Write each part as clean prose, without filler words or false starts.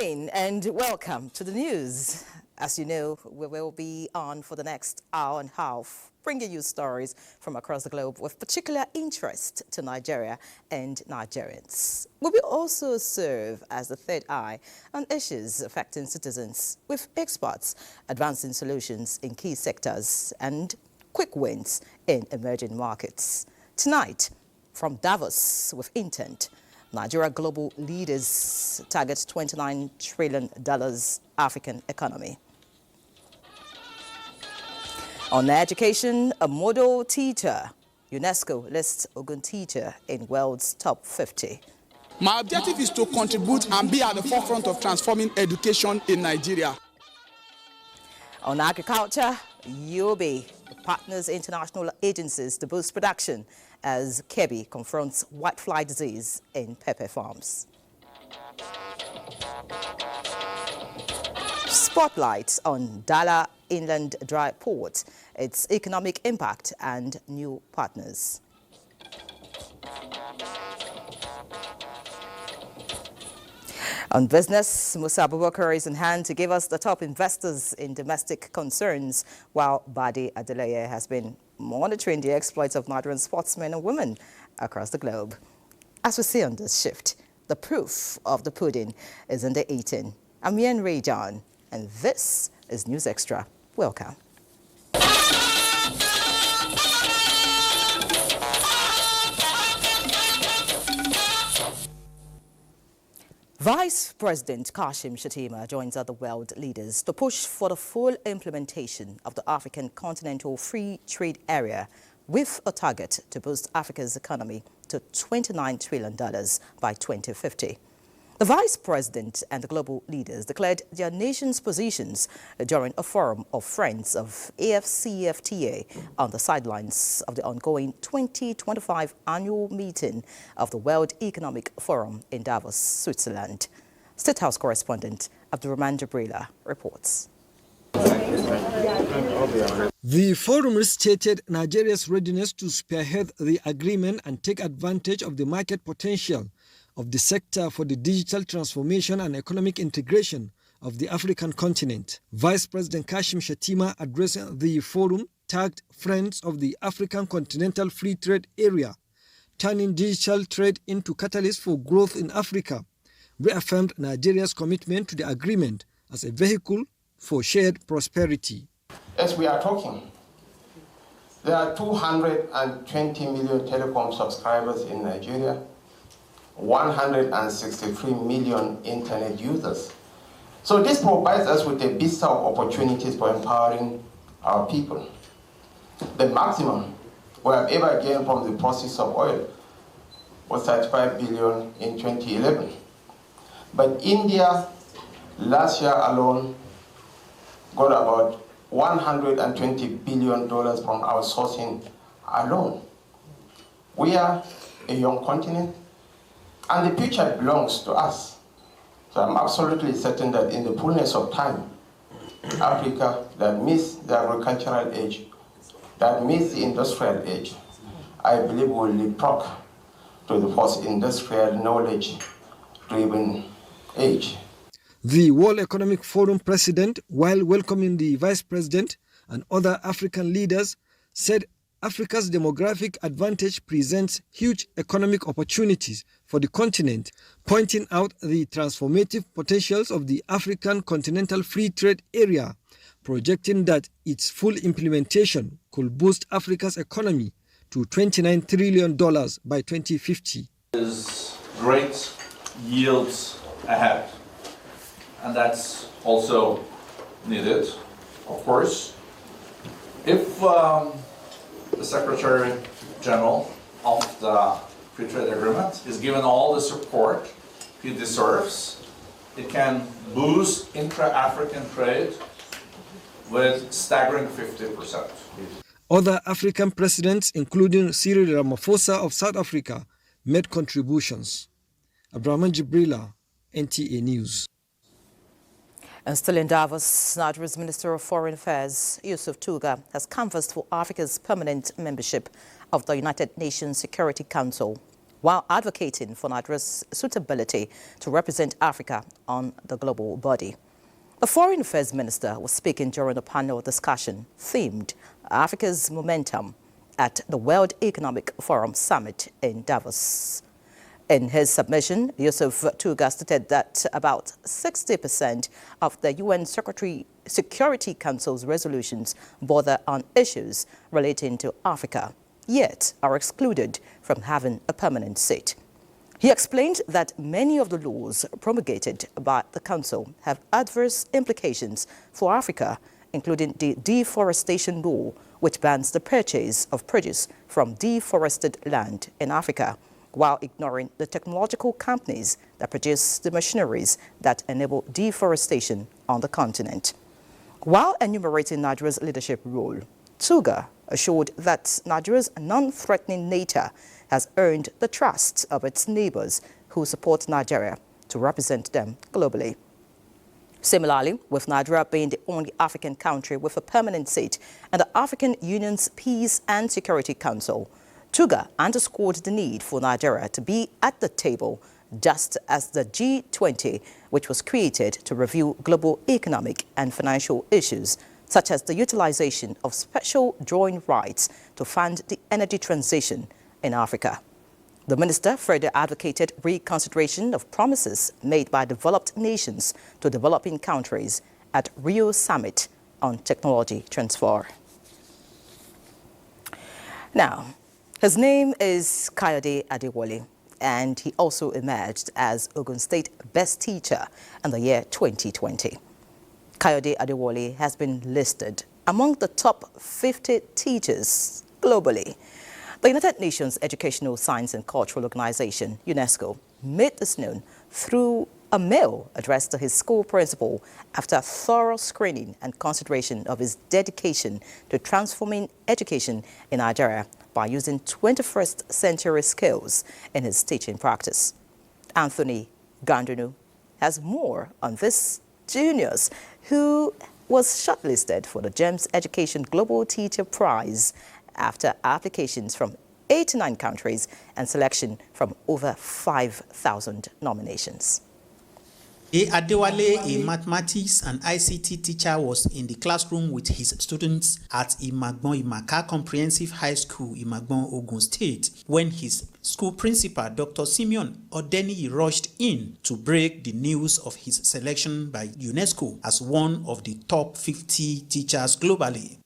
morning and welcome to the news. As you know, we will be on for the next hour and a half, bringing you stories from across the globe with particular interest to Nigeria and Nigerians. We will also serve as the third eye on issues affecting citizens, with experts advancing solutions in key sectors and quick wins in emerging markets. Tonight, from Davos with intent, Nigeria global leaders target $29 trillion African economy. On education, a model teacher. UNESCO lists Ogun teacher in world's top 50. My objective is to contribute and be at the forefront of transforming education in Nigeria. On agriculture, UOB partners international agencies to boost production as Kebbi confronts whitefly disease in pepper farms. Spotlight on Dala Inland Dry Port, its economic impact and new partners. On business, Musa Abubakar is in hand to give us the top investors in domestic concerns, while Badi Adeleye has been monitoring the exploits of Nigerian sportsmen and women across the globe. As we see on this shift, the proof of the pudding is in the eating. I'm Yen Rajan, and this is News Extra. Welcome. Vice President Kashim Shettima joins other world leaders to push for the full implementation of the African Continental Free Trade Area, with a target to boost Africa's economy to $29 trillion by 2050. The Vice President and the global leaders declared their nation's positions during a forum of friends of AFCFTA on the sidelines of the ongoing 2025 annual meeting of the World Economic Forum in Davos, Switzerland. State House correspondent Abdurrahman Jabrila reports. The forum stated Nigeria's readiness to spearhead the agreement and take advantage of the market potential of the sector for the digital transformation and economic integration of the African continent. Vice President Kashim Shettima, addressing the forum, tagged Friends of the African Continental Free Trade Area, turning digital trade into catalyst for growth in Africa, reaffirmed Nigeria's commitment to the agreement as a vehicle for shared prosperity. As we are talking, there are 220 million telecom subscribers in Nigeria, 163 million internet users. So this provides us with a vista of opportunities for empowering our people. The maximum we have ever gained from the process of oil was 35 billion in 2011. But India last year alone got about $120 billion from our sourcing alone. We are a young continent, and the future belongs to us. So I'm absolutely certain that in the fullness of time, Africa that missed the agricultural age, that missed the industrial age, I believe will leapfrog to the post-industrial knowledge-driven age. The World Economic Forum president, while welcoming the vice president and other African leaders, said Africa's demographic advantage presents huge economic opportunities for the continent, pointing out the transformative potentials of the African Continental Free Trade Area, projecting that its full implementation could boost Africa's economy to $29 trillion by 2050. There's great yields ahead, and that's also needed, of course. If the Secretary General of the Free Trade Agreement is given all the support he deserves, it can boost intra-African trade with staggering 50%. Other African presidents, including Cyril Ramaphosa of South Africa, made contributions. Abdurrahman Jabrila, NTA News. And still in Davos, Nigeria's Minister of Foreign Affairs, Yusuf Tuga, has canvassed for Africa's permanent membership of the United Nations Security Council. while advocating for Nigeria's suitability to represent Africa on the global body. The Foreign Affairs Minister was speaking during a panel discussion themed Africa's Momentum at the World Economic Forum Summit in Davos. In his submission, Yusuf Tuga stated that about 60% of the UN Security Council's resolutions border on issues relating to Africa, yet are excluded from having a permanent seat. He explained that many of the laws promulgated by the Council have adverse implications for Africa, including the deforestation law, which bans the purchase of produce from deforested land in Africa, while ignoring the technological companies that produce the machineries that enable deforestation on the continent. While enumerating Nigeria's leadership role, Tuga assured that Nigeria's non-threatening nature has earned the trust of its neighbors who support Nigeria to represent them globally. Similarly, with Nigeria being the only African country with a permanent seat in the African Union's Peace and Security Council, Tuga underscored the need for Nigeria to be at the table, just as the G20, which was created to review global economic and financial issues, such as the utilization of special drawing rights to fund the energy transition in Africa. The minister further advocated reconsideration of promises made by developed nations to developing countries at Rio Summit on technology transfer. Now, his name is Kayode Adewale, and he also emerged as Ogun State Best Teacher in the year 2020. Kayode Adewale has been listed among the top 50 teachers globally. The United Nations Educational, Science and Cultural Organization, UNESCO, made this known through a mail addressed to his school principal after thorough screening and consideration of his dedication to transforming education in Nigeria by using 21st century skills in his teaching practice. Anthony Gandunu has more on this genius who was shortlisted for the GEMS Education Global Teacher Prize after applications from 89 countries and selection from over 5,000 nominations. Adewale, a mathematics and ICT teacher, was in the classroom with his students at Imagbon Imaka Comprehensive High School, Imagbon, Ogun State, when his school principal, Dr. Simeon Odeni, rushed in to break the news of his selection by UNESCO as one of the top 50 teachers globally.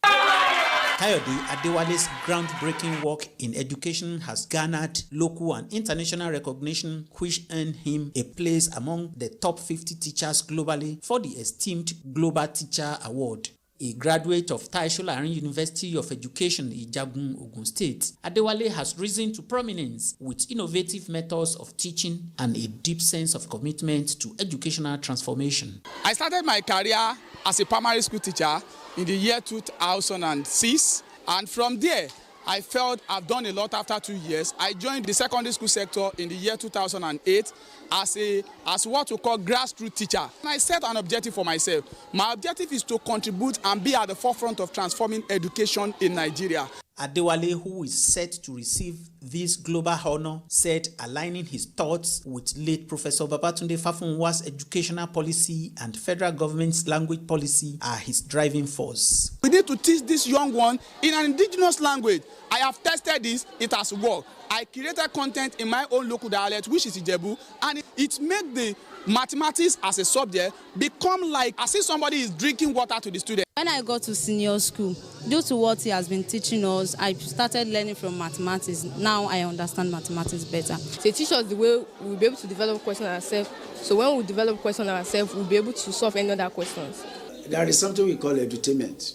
Kayode Adewale's groundbreaking work in education has garnered local and international recognition, which earned him a place among the top 50 teachers globally for the esteemed Global Teacher Award. A graduate of Taisho University of Education, Ijagun, Ogun State, Adewale has risen to prominence with innovative methods of teaching and a deep sense of commitment to educational transformation. I started my career as a primary school teacher in the year 2006, and from there I felt I've done a lot. After 2 years, I joined the secondary school sector in the year 2008 as what we call grassroots teacher. And I set an objective for myself. My objective is to contribute and be at the forefront of transforming education in Nigeria. Adewale, who is set to receive this global honor, said aligning his thoughts with late Professor Babatunde Fafunwa's educational policy and federal government's language policy are his driving force. We need to teach this young one in an indigenous language. I have tested this, it has worked. I created content in my own local dialect, which is Ijebu, and it made the mathematics as a subject become like as if somebody is drinking water to the student. When I got to senior school, due to what he has been teaching us, I started learning from mathematics. Now I understand mathematics better. They teach us the way we'll be able to develop questions ourselves. So when we develop questions ourselves, we'll be able to solve any other questions. There is something we call edutainment,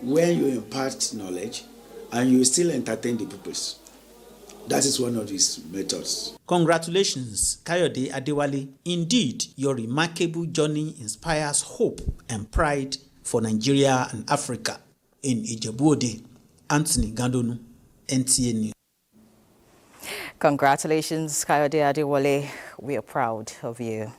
where you impart knowledge and you still entertain the pupils. That is one of his methods. Congratulations, Kayode Adewale. Indeed, your remarkable journey inspires hope and pride for Nigeria and Africa. In Ijebu-Ode, Anthony Gandonu, NTA News. Congratulations, Kayode Adewale. We are proud of you.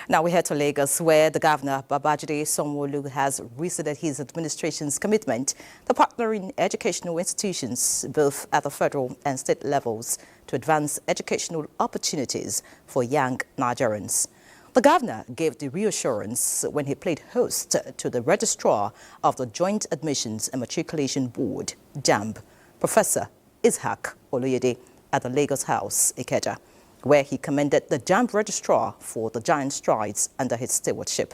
Now we head to Lagos, where the governor, Babajide Sanwo-Olu, has reiterated his administration's commitment to partnering educational institutions, both at the federal and state levels, to advance educational opportunities for young Nigerians. The governor gave the reassurance when he played host to the registrar of the Joint Admissions and Matriculation Board, JAMB, Professor Ishaq Oloyede, at the Lagos House, Ikeja, where he commended the JAMB registrar for the giant strides under his stewardship.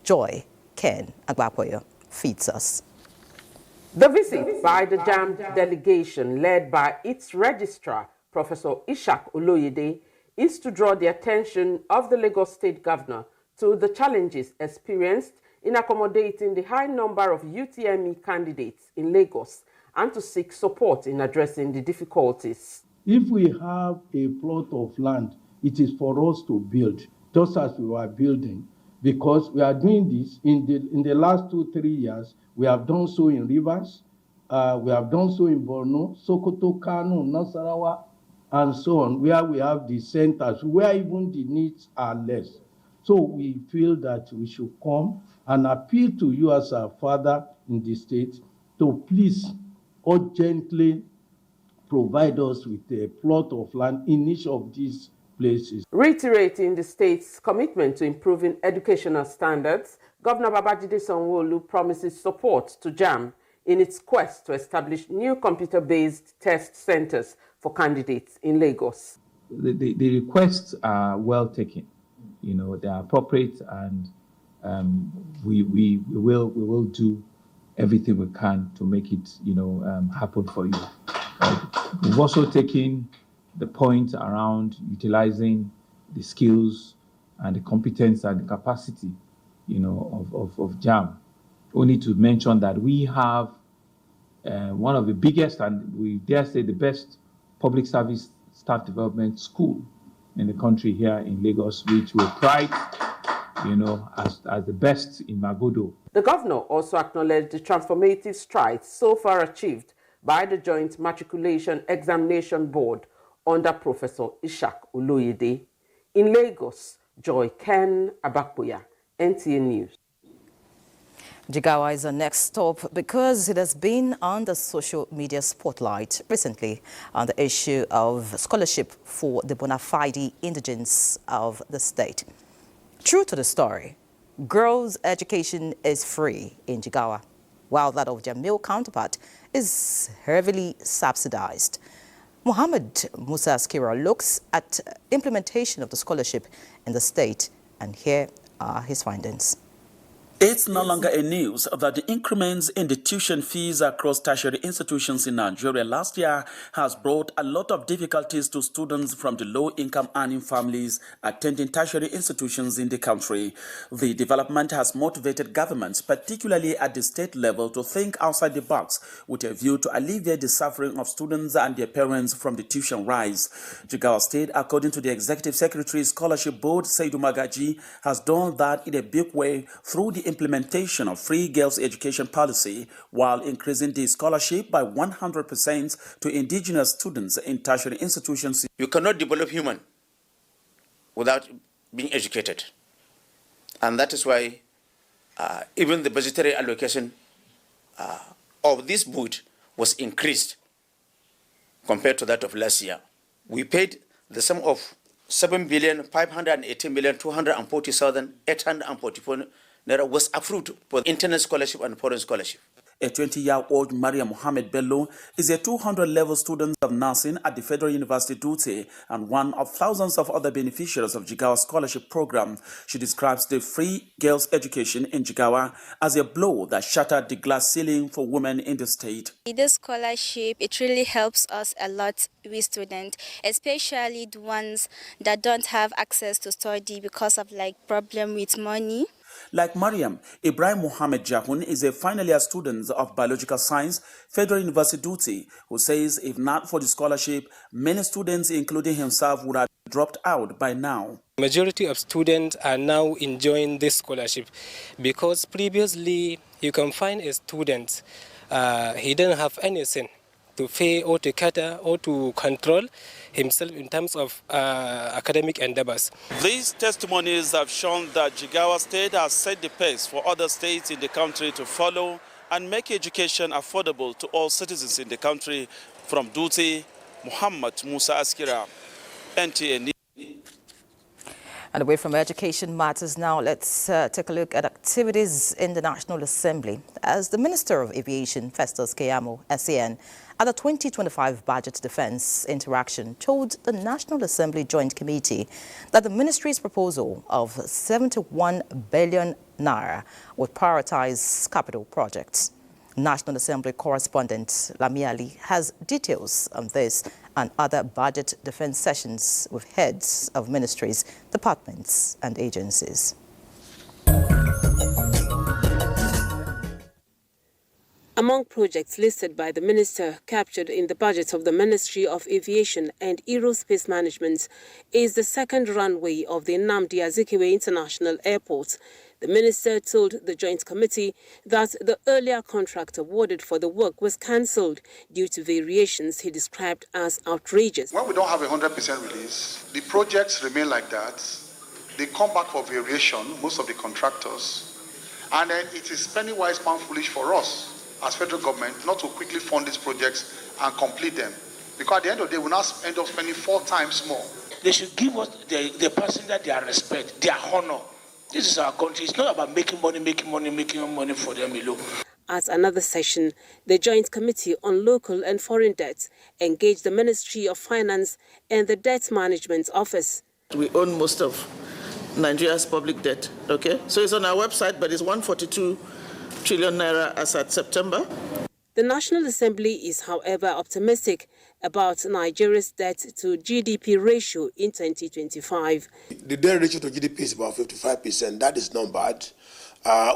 Joy Ken Agbapoyo feeds us. The visit by the JAMB delegation, led by its registrar, Professor Ishaq Oloyede, is to draw the attention of the Lagos State Governor to the challenges experienced in accommodating the high number of UTME candidates in Lagos and to seek support in addressing the difficulties. If we have a plot of land, it is for us to build, just as we were building, because we are doing this in the last 2-3 years. We have done so in Rivers, we have done so in Borno, Sokoto, Kano, Nasarawa, and so on, where we have the centers, where even the needs are less. So we feel that we should come and appeal to you as our father in the state to please urgently provide us with a plot of land in each of these places. Reiterating the state's commitment to improving educational standards, Governor Babajide Sanwo-Olu promises support to JAMB in its quest to establish new computer-based test centers for candidates in Lagos. The requests are well taken. You know, they are appropriate, and we will do everything we can to make it, happen for you. We've also taken the point around utilizing the skills and the competence and the capacity, of JAMB. Only to mention that we have one of the biggest, and we dare say the best, public service staff development school in the country here in Lagos, which we pride, as the best in Magodo. The governor also acknowledged the transformative strides so far achieved by the Joint Matriculation Examination Board under Professor Ishaq Oloyede. In Lagos, Joy Ken Abakboya, NTA News. Jigawa is our next stop because it has been on the social media spotlight recently on the issue of scholarship for the bona fide indigents of the state. True to the story, girls' education is free in Jigawa, while that of their male counterpart is heavily subsidized. Mohammed Musa Askira looks at implementation of the scholarship in the state, and here are his findings. It's no longer a news that the increments in the tuition fees across tertiary institutions in Nigeria last year has brought a lot of difficulties to students from the low-income earning families attending tertiary institutions in the country. The development has motivated governments, particularly at the state level, to think outside the box with a view to alleviate the suffering of students and their parents from the tuition rise. Jigawa State, according to the Executive Secretary Scholarship Board, Saidu Magaji, has done that in a big way through the implementation of free girls' education policy, while increasing the scholarship by 100% to indigenous students in tertiary institutions. You cannot develop human without being educated. And that is why even the budgetary allocation of this board was increased compared to that of last year. We paid the sum of 7,518,240,844 Naira was approved for internal scholarship and foreign scholarship. A 20-year-old Maria Mohammed Bello is a 200-level student of nursing at the Federal University Dutse and one of thousands of other beneficiaries of Jigawa's scholarship program. She describes the free girls' education in Jigawa as a blow that shattered the glass ceiling for women in the state. This scholarship, it really helps us a lot, we students, especially the ones that don't have access to study because of problem with money. Like Mariam, Ibrahim Mohammed Jahun is a final year student of biological science, Federal University Dutse, who says if not for the scholarship, many students, including himself, would have dropped out by now. Majority of students are now enjoying this scholarship because previously you can find a student, he didn't have anything to pay or to cater or to control himself in terms of academic endeavors. These testimonies have shown that Jigawa State has set the pace for other states in the country to follow and make education affordable to all citizens in the country. From Dutse, Muhammad Musa Askira, NTA. And away from education matters now, let's take a look at activities in the National Assembly. As the Minister of Aviation, Festus Keyamo, SAN, at the 2025 Budget Defense Interaction told the National Assembly Joint Committee that the ministry's proposal of 71 billion naira would prioritize capital projects. National Assembly correspondent Lami Ali has details on this and other budget defense sessions with heads of ministries, departments and agencies. Among projects listed by the minister captured in the budget of the Ministry of Aviation and Aerospace Management is the second runway of the Nnamdi Azikiwe International Airport. The minister told the Joint Committee that the earlier contract awarded for the work was cancelled due to variations he described as outrageous. When we don't have a 100% release, the projects remain like that. They come back for variation, most of the contractors, and then it is penny wise, pound foolish for us as federal government not to quickly fund these projects and complete them. Because at the end of the day, we'll now end up spending 4 times more. They should give us the passenger their respect, their honor. This is our country. It's not about making money for them alone. At another session, the Joint Committee on Local and Foreign Debt engaged the Ministry of Finance and the Debt Management Office. We own most of Nigeria's public debt, okay? So it's on our website, but it's 142 trillion naira as at September. The National Assembly is, however, optimistic about Nigeria's debt to GDP ratio in 2025. The debt ratio to GDP is about 55%. That is not bad.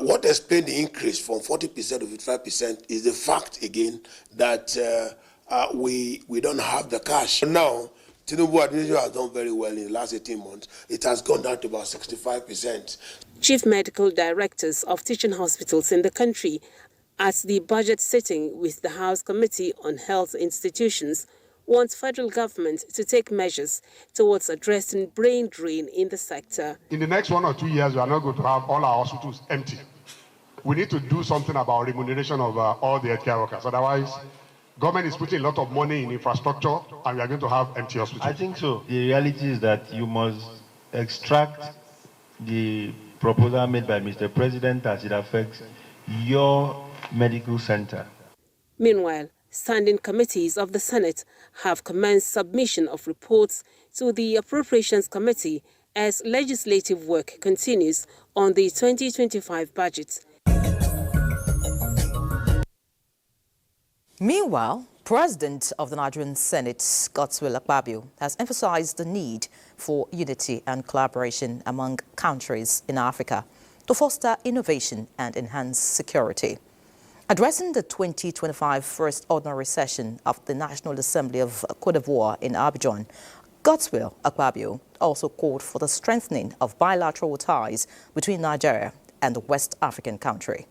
What explains the increase from 40% to 55% is the fact, again, that we don't have the cash. Now, Tinubu administration has done very well in the last 18 months. It has gone down to about 65%. Chief medical directors of teaching hospitals in the country at the budget sitting with the House Committee on Health Institutions wants federal government to take measures towards addressing brain drain in the sector. In the next 1 or 2 years, we are not going to have all our hospitals empty. We need to do something about remuneration of all the healthcare workers. Otherwise, government is putting a lot of money in infrastructure and we are going to have empty hospitals. I think so. The reality is that you must extract the proposal made by Mr. President as it affects your medical center. Meanwhile, standing committees of the Senate have commenced submission of reports to the Appropriations Committee as legislative work continues on the 2025 budget. Meanwhile, President of the Nigerian Senate, Godswill Akpabio, has emphasized the need for unity and collaboration among countries in Africa to foster innovation and enhance security. Addressing the 2025 First Ordinary Session of the National Assembly of Cote d'Ivoire in Abuja, Godswill Akpabio also called for the strengthening of bilateral ties between Nigeria and the West African country.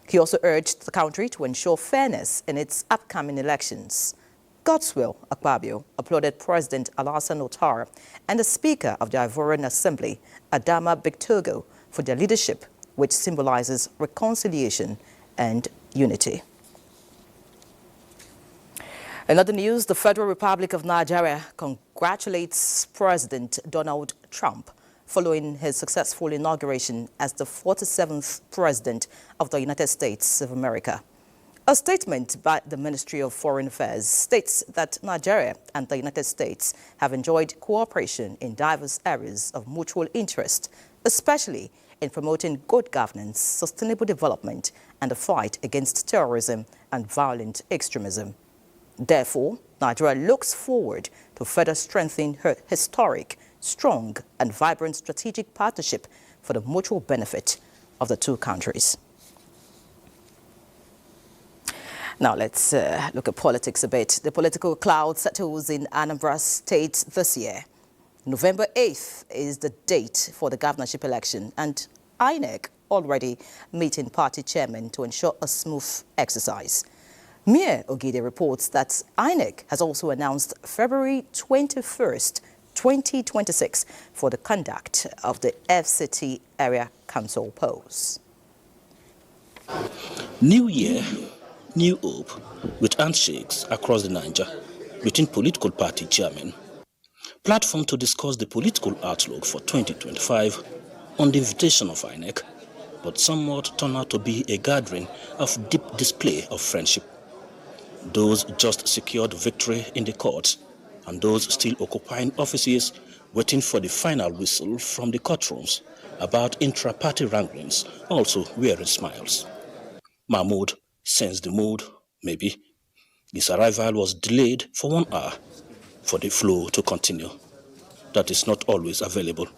He also urged the country to ensure fairness in its upcoming elections. Godswill Akpabio applauded President Alassane Ouattara and the Speaker of the Ivorian Assembly, Adama Bictogo, for their leadership, which symbolizes reconciliation and unity. In other news, the Federal Republic of Nigeria congratulates President Donald Trump following his successful inauguration as the 47th President of the United States of America. A statement by the Ministry of Foreign Affairs states that Nigeria and the United States have enjoyed cooperation in diverse areas of mutual interest, especially in promoting good governance, sustainable development, and the fight against terrorism and violent extremism. Therefore, Nigeria looks forward to further strengthening her historic, strong, and vibrant strategic partnership for the mutual benefit of the two countries. Now let's look at politics a bit. The political cloud settles in Anambra State this year. November 8th is the date for the governorship election, and INEC already meeting party chairmen to ensure a smooth exercise. Mia Ogide reports that INEC has also announced February 21st, 2026 for the conduct of the FCT Area Council polls. New year, new hope, with handshakes across the Niger between political party chairmen. Platform to discuss the political outlook for 2025 on the invitation of INEC, but somewhat turned out to be a gathering of deep display of friendship. Those just secured victory in the courts, and those still occupying offices waiting for the final whistle from the courtrooms about intra-party wranglings, also wearing smiles. Mahmoud sensed the mood, maybe. His arrival was delayed for 1 hour for the flow to continue. That is not always available.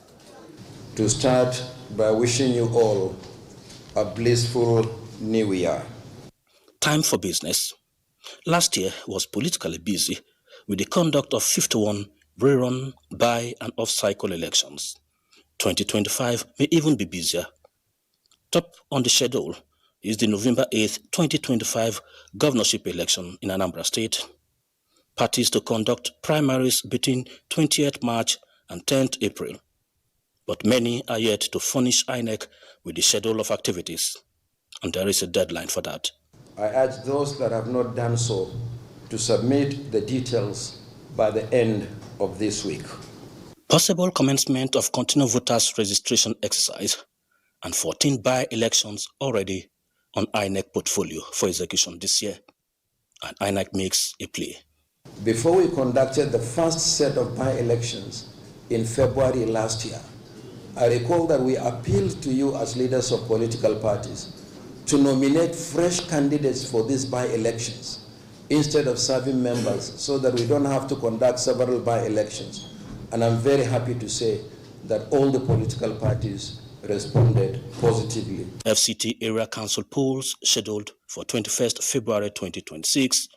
To start by wishing you all a blissful new year. Time for business. Last year was politically busy with the conduct of 51 rerun, by- and off-cycle elections. 2025 may even be busier. Top on the schedule is the November 8th, 2025 governorship election in Anambra State. Parties to conduct primaries between 20th March and 10th April. But many are yet to furnish INEC with the schedule of activities, and there is a deadline for that. I urge those that have not done so to submit the details by the end of this week. Possible commencement of continual voters registration exercise and 14 by-elections already on INEC portfolio for execution this year, and INEC makes a play. Before we conducted the first set of by-elections in February last year, I recall that we appealed to you as leaders of political parties to nominate fresh candidates for these by-elections instead of serving members so that we don't have to conduct several by-elections. And I'm very happy to say that all the political parties responded positively. FCT Area Council polls scheduled for 21st February 2026.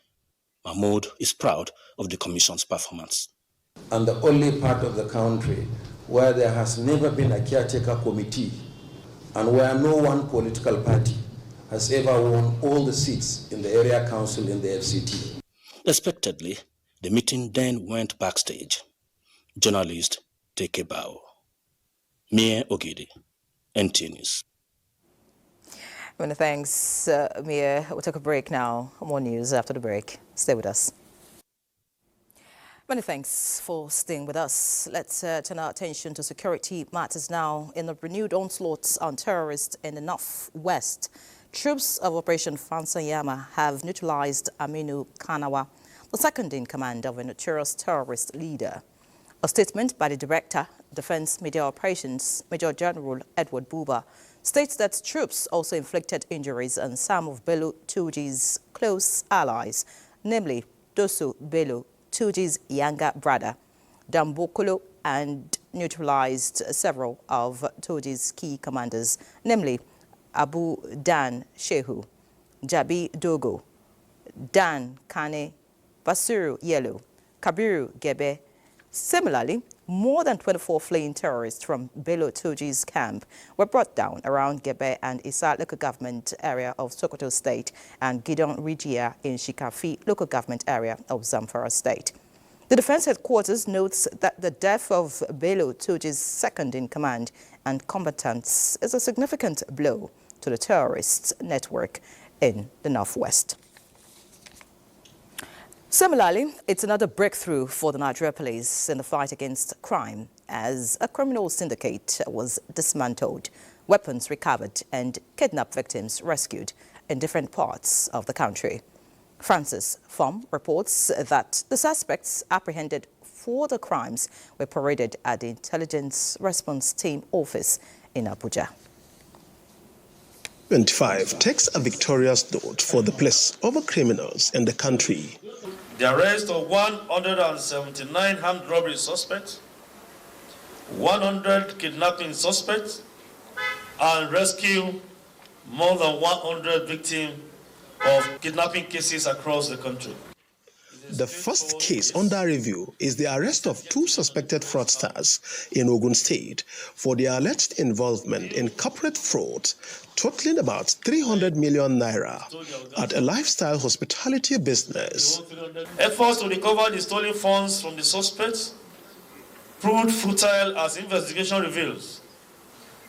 Mahmoud is proud of the Commission's performance. And the only part of the country where there has never been a caretaker committee and where no one political party has ever won all the seats in the area council in the FCT. Expectedly, the meeting then went backstage. Journalist, take a bow. Mia Ogide, NTA News. Many thanks, Mia. We'll take a break now. More news after the break. Stay with us. Many thanks for staying with us. Let's turn our attention to security matters now. In the renewed onslaughts on terrorists in the northwest, troops of Operation Fansanyama have neutralized Aminu Kanawa, the second in command of a notorious terrorist leader. A statement by the Director, Defense Media Operations, Major General Edward Buba, states that troops also inflicted injuries on some of Bello Tuji's close allies, namely Dosu Bello, Tuji's younger brother, Dambokolo, and neutralized several of Tuji's key commanders, namely Abu Dan Shehu, Jabi Dogo, Dan Kane, Basiru Yellow, Kabiru Gebe. Similarly, more than 24 fleeing terrorists from Bello Tuji's camp were brought down around Gebe and Isa local government area of Sokoto State and Gidon Rigia in Shikafi local government area of Zamfara State. The defense headquarters notes that the death of Bello Tuji's second in command and combatants is a significant blow to the terrorists' network in the northwest. Similarly, it's another breakthrough for the Nigeria police in the fight against crime as a criminal syndicate was dismantled, weapons recovered and kidnapped victims rescued in different parts of the country. Francis Fom reports that the suspects apprehended for the crimes were paraded at the Intelligence Response Team office in Abuja. 25 takes a victorious note for the police over criminals in the country. The arrest of 179 armed robbery suspects, 100 kidnapping suspects, and rescue more than 100 victims of kidnapping cases across the country. The first case under review is the arrest of 2 suspected fraudsters in Ogun State for their alleged involvement in corporate fraud totaling about 300 million naira at a lifestyle hospitality business. Efforts to recover the stolen funds from the suspects proved futile as investigation reveals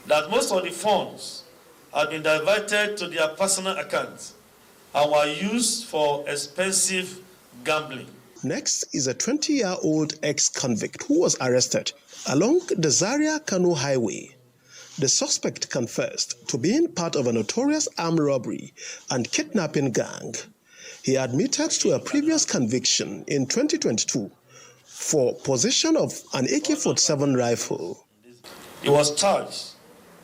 that most of the funds had been diverted to their personal accounts and were used for expensive gambling. Next is a 20-year-old ex-convict who was arrested along the Zaria-Kano highway. The suspect confessed to being part of a notorious armed robbery and kidnapping gang. He admitted to a previous conviction in 2022 for possession of an AK-47 rifle. He was charged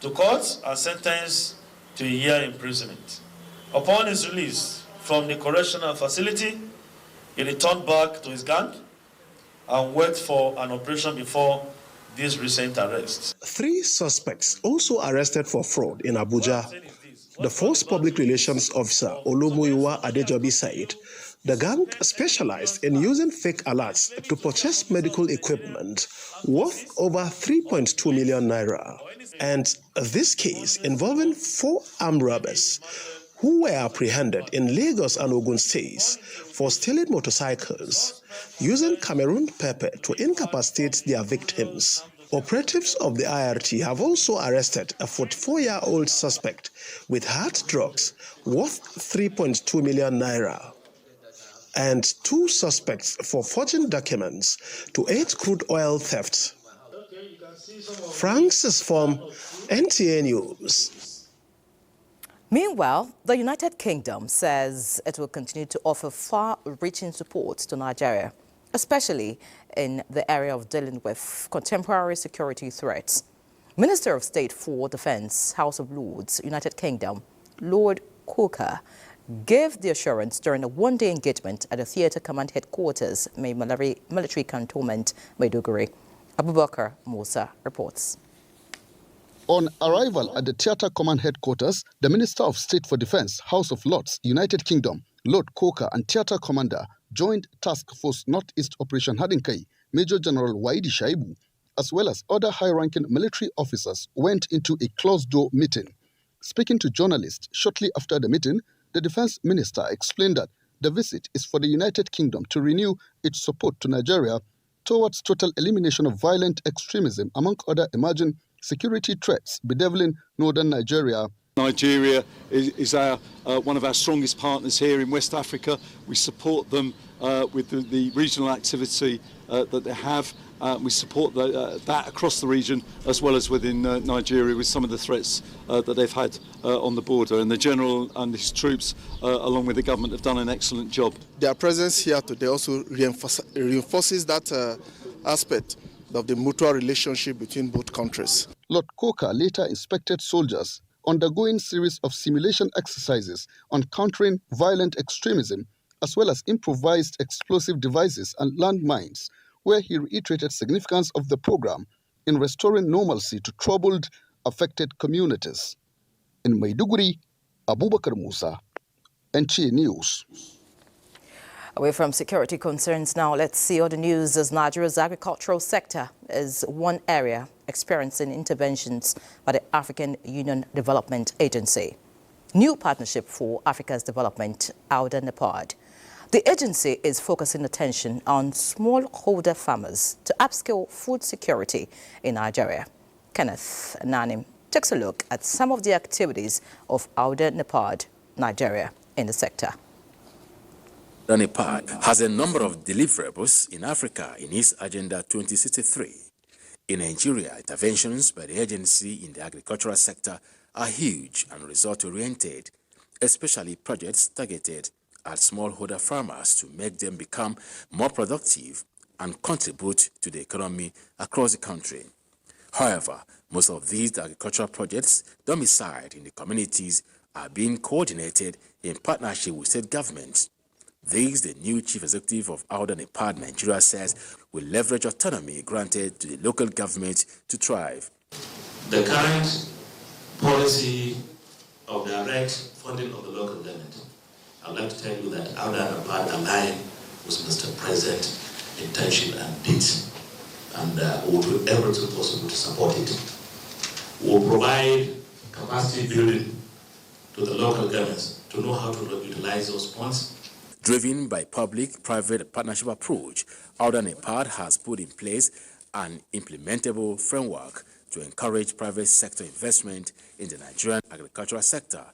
to court and sentenced to a year imprisonment. Upon his release from the correctional facility, he returned back to his gang and worked for an operation before this recent arrest. 3 suspects also arrested for fraud in Abuja. The Force Public Relations Officer Olomuyiwa Adejobi said the gang specialized in using fake alerts to purchase medical equipment worth over 3.2 million naira. And this case involving 4 armed robbers who were apprehended in Lagos and Ogun states for stealing motorcycles, using Cameroon pepper to incapacitate their victims. Operatives of the IRT have also arrested a 44-year-old suspect with hard drugs worth 3.2 million naira and 2 suspects for forging documents to aid crude oil theft. Francis from NTA News. Meanwhile, the United Kingdom says it will continue to offer far-reaching support to Nigeria, especially in the area of dealing with contemporary security threats. Minister of State for Defence, House of Lords, United Kingdom, Lord Coker, gave the assurance during a one-day engagement at the Theatre Command Headquarters, Military Cantonment, Maiduguri. Abubakar Musa reports. On arrival at the Theatre Command Headquarters, the Minister of State for Defence, House of Lords, United Kingdom, Lord Coker, and Theatre Commander, Joint Task Force Northeast Operation Hadinkai, Major General Waidi Shaibu, as well as other high-ranking military officers went into a closed-door meeting. Speaking to journalists shortly after the meeting, the Defence Minister explained that the visit is for the United Kingdom to renew its support to Nigeria towards total elimination of violent extremism, among other emerging security threats bedeviling northern Nigeria. Nigeria is one of our strongest partners here in West Africa. We support them with the regional activity that they have. We support that across the region as well as within Nigeria with some of the threats that they've had on the border. And the General and his troops, along with the government, have done an excellent job. Their presence here today also reinforces that aspect of the mutual relationship between both countries. Lord Coker later inspected soldiers undergoing series of simulation exercises on countering violent extremism, as well as improvised explosive devices and landmines, where he reiterated significance of the program in restoring normalcy to troubled, affected communities. In Maiduguri, Abubakar Musa, NTA News. Away from security concerns now, let's see other news as Nigeria's agricultural sector is one area experiencing interventions by the African Union Development Agency. New Partnership for Africa's Development, AUDA NEPAD. The agency is focusing attention on smallholder farmers to upskill food security in Nigeria. Kenneth Nanim takes a look at some of the activities of AUDA NEPAD Nigeria in the sector. The NEPAD has a number of deliverables in Africa in its Agenda 2063. In Nigeria, interventions by the agency in the agricultural sector are huge and result-oriented, especially projects targeted at smallholder farmers to make them become more productive and contribute to the economy across the country. However, most of these agricultural projects domiciled in the communities are being coordinated in partnership with state governments. This, the new chief executive of AUDA NEPAD Nigeria says, will leverage autonomy granted to the local government to thrive. The current policy of direct funding of the local government, I'd like to tell you that AUDA NEPAD align with Mr. President's intention and deeds, and we'll do everything possible to support it. We'll provide capacity building to the local governments to know how to utilize those funds. Driven by public-private partnership approach, NTA has put in place an implementable framework to encourage private sector investment in the Nigerian agricultural sector.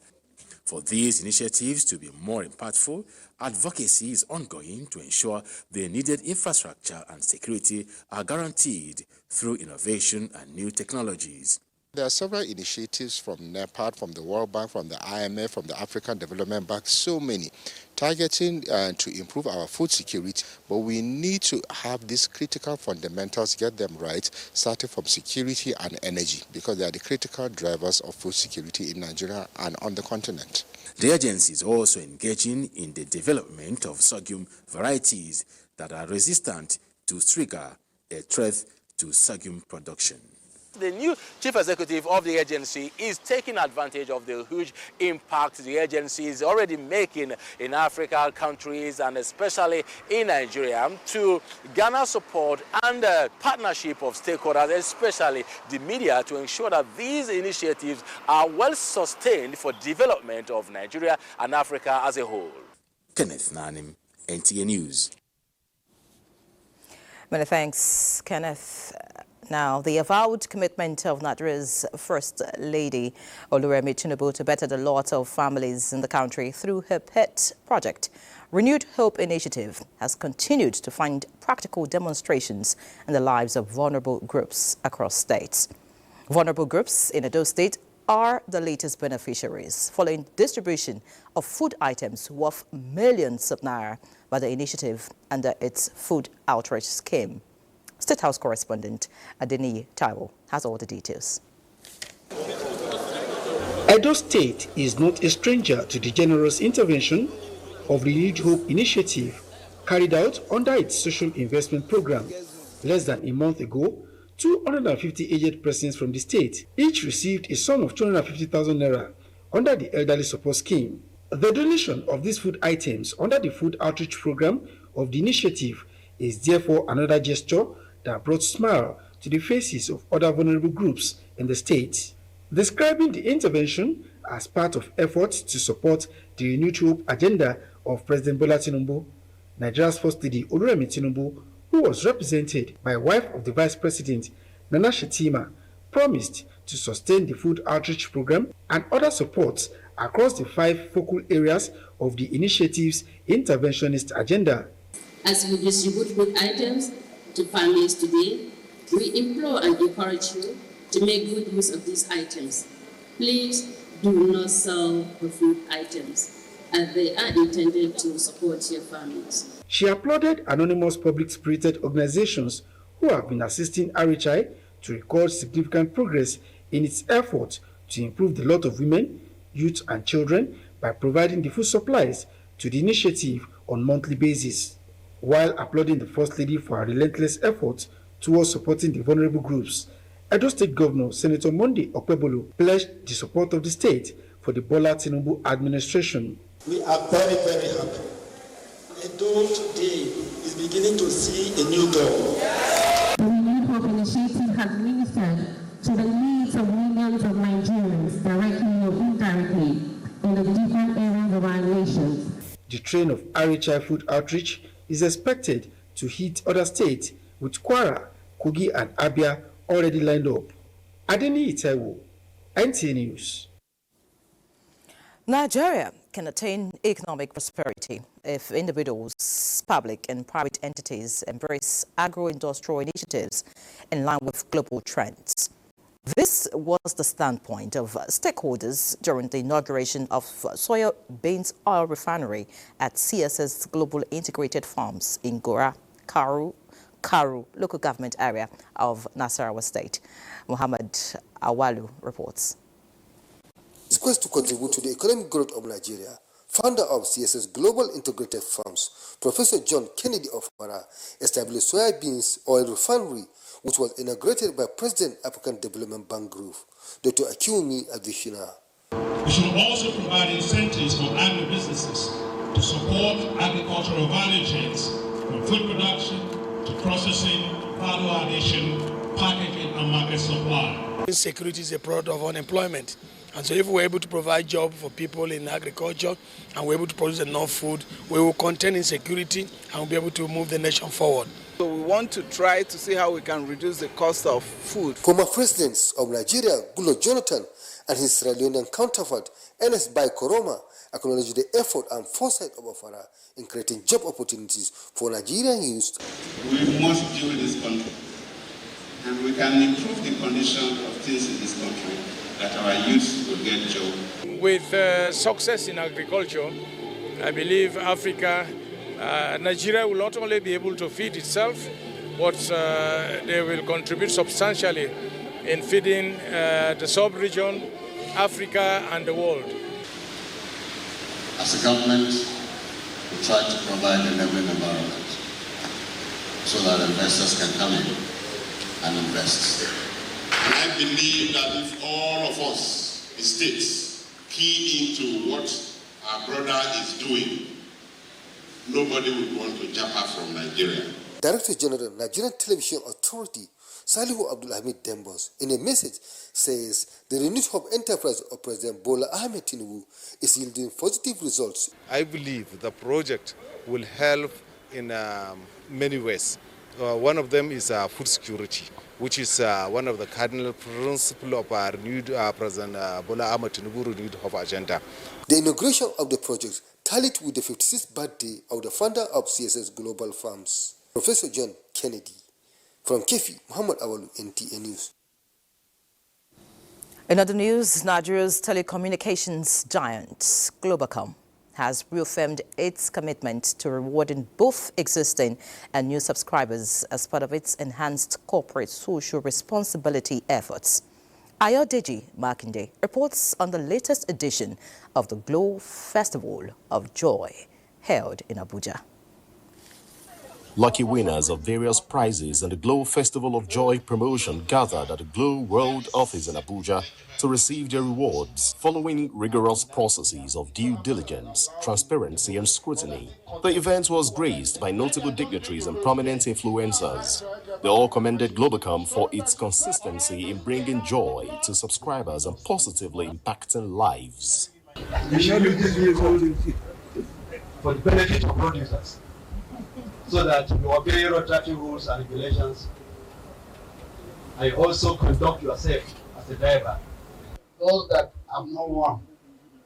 For these initiatives to be more impactful, advocacy is ongoing to ensure the needed infrastructure and security are guaranteed through innovation and new technologies. There are several initiatives from NEPAD, from the World Bank, from the IMF, from the African Development Bank, so many, targeting to improve our food security. But we need to have these critical fundamentals, get them right, starting from security and energy, because they are the critical drivers of food security in Nigeria and on the continent. The agency is also engaging in the development of sorghum varieties that are resistant to trigger a threat to sorghum production. The new chief executive of the agency is taking advantage of the huge impact the agency is already making in African countries and especially in Nigeria to garner support and partnership of stakeholders, especially the media, to ensure that these initiatives are well sustained for development of Nigeria and Africa as a whole. Kenneth Nanim, NTA News. Many thanks, Kenneth. Now, the avowed commitment of Nigeria's First Lady, Oluremi Tinubu, to better the lot of families in the country through her PET project, Renewed Hope Initiative, has continued to find practical demonstrations in the lives of vulnerable groups across states. Vulnerable groups in Edo State are the latest beneficiaries, following distribution of food items worth millions of naira by the initiative under its food outreach scheme. State House correspondent Adeni Taiwo has all the details. Edo State is not a stranger to the generous intervention of the Renewed Hope Initiative carried out under its social investment program. Less than a month ago, 250 aged persons from the state each received a sum of 250,000 naira under the elderly support scheme. The donation of these food items under the food outreach program of the initiative is therefore another gesture that brought smile to the faces of other vulnerable groups in the state. Describing the intervention as part of efforts to support the Renewed Hope agenda of President Bola Tinubu, Nigeria's First Lady Oluremi Tinubu, who was represented by wife of the Vice President, Nana Shetima, promised to sustain the food outreach program and other supports across the 5 focal areas of the initiative's interventionist agenda. As we distribute food items to families today, we implore and encourage you to make good use of these items. Please do not sell the food items, as they are intended to support your families. She applauded anonymous public-spirited organizations who have been assisting RHI to record significant progress in its effort to improve the lot of women, youth and children by providing the food supplies to the initiative on a monthly basis. While applauding the First Lady for her relentless efforts towards supporting the vulnerable groups, Edo State Governor Senator Monday Okpebolo pledged the support of the state for the Bola Tinubu administration. We are very, very happy. Edo today is beginning to see a new dawn. The Renewed Hope Initiative has ministered to the needs of millions of Nigerians, directly or indirectly, in the different areas of our nation. The train of RHI food outreach is expected to hit other states, with Kwara, Kogi and Abia already lined up. Adeni Taiwo, NTA News. Nigeria can attain economic prosperity if individuals, public and private entities embrace agro-industrial initiatives in line with global trends. This was the standpoint of stakeholders during the inauguration of soybeans oil refinery at CSS Global Integrated Farms in Gora, Karu local government area of Nasarawa State. Muhammad Awalu reports. His quest to contribute to the economic growth of Nigeria, founder of CSS Global Integrated Farms, Professor John Kennedy of Mara, established soybeans oil refinery, which was inaugurated by President African Development Bank Group, Dr. Akiwumi Adishina. We should also provide incentives for agribusinesses to support agricultural value chains from food production to processing, value addition, packaging, and market supply. Insecurity is a product of unemployment. And so if we're able to provide jobs for people in agriculture and we're able to produce enough food, we will contain insecurity and we'll be able to move the nation forward. So we want to try to see how we can reduce the cost of food. Former presidents of Nigeria, Goodluck Jonathan, and his Sierra Leonean counterpart, Ernest Bai Koroma, acknowledged the effort and foresight of Afara in creating job opportunities for Nigerian youth. We must build this country, and we can improve the condition of things in this country, that our youth will get jobs. With success in agriculture, I believe Nigeria will not only be able to feed itself, but they will contribute substantially in feeding the sub-region, Africa, and the world. As a government, we try to provide an enabling environment so that investors can come in and invest. And I believe that if all of us, the states, key into what our brother is doing, nobody would want to jump out from Nigeria. Director General, Nigerian Television Authority, Salihu Abdul Hamid Dembos, in a message, says the renewed hope enterprise of President Bola Ahmed Tinubu is yielding positive results. I believe the project will help in many ways. One of them is food security, which is one of the cardinal principles of our renewed President Bola Ahmed Tinubu renewed hope agenda. The inauguration of the project tallied with the 56th birthday of the founder of CSS Global Farms, Professor John Kennedy. From Kefi, Muhammad Awalu, NTA News. In other news, Nigeria's telecommunications giant, Globacom, has reaffirmed its commitment to rewarding both existing and new subscribers as part of its enhanced corporate social responsibility efforts. Ayodeji Makinde reports on the latest edition of the Glo Festival of Joy held in Abuja. Lucky winners of various prizes in the Glo Festival of Joy promotion gathered at the Glo World Office in Abuja to receive their rewards following rigorous processes of due diligence, transparency and scrutiny. The event was graced by notable dignitaries and prominent influencers. They all commended Globacom for its consistency in bringing joy to subscribers and positively impacting lives. We shall do this for the benefit of producers, so that you obey road traffic rules and regulations. I also conduct yourself as a driver. Those that have not won,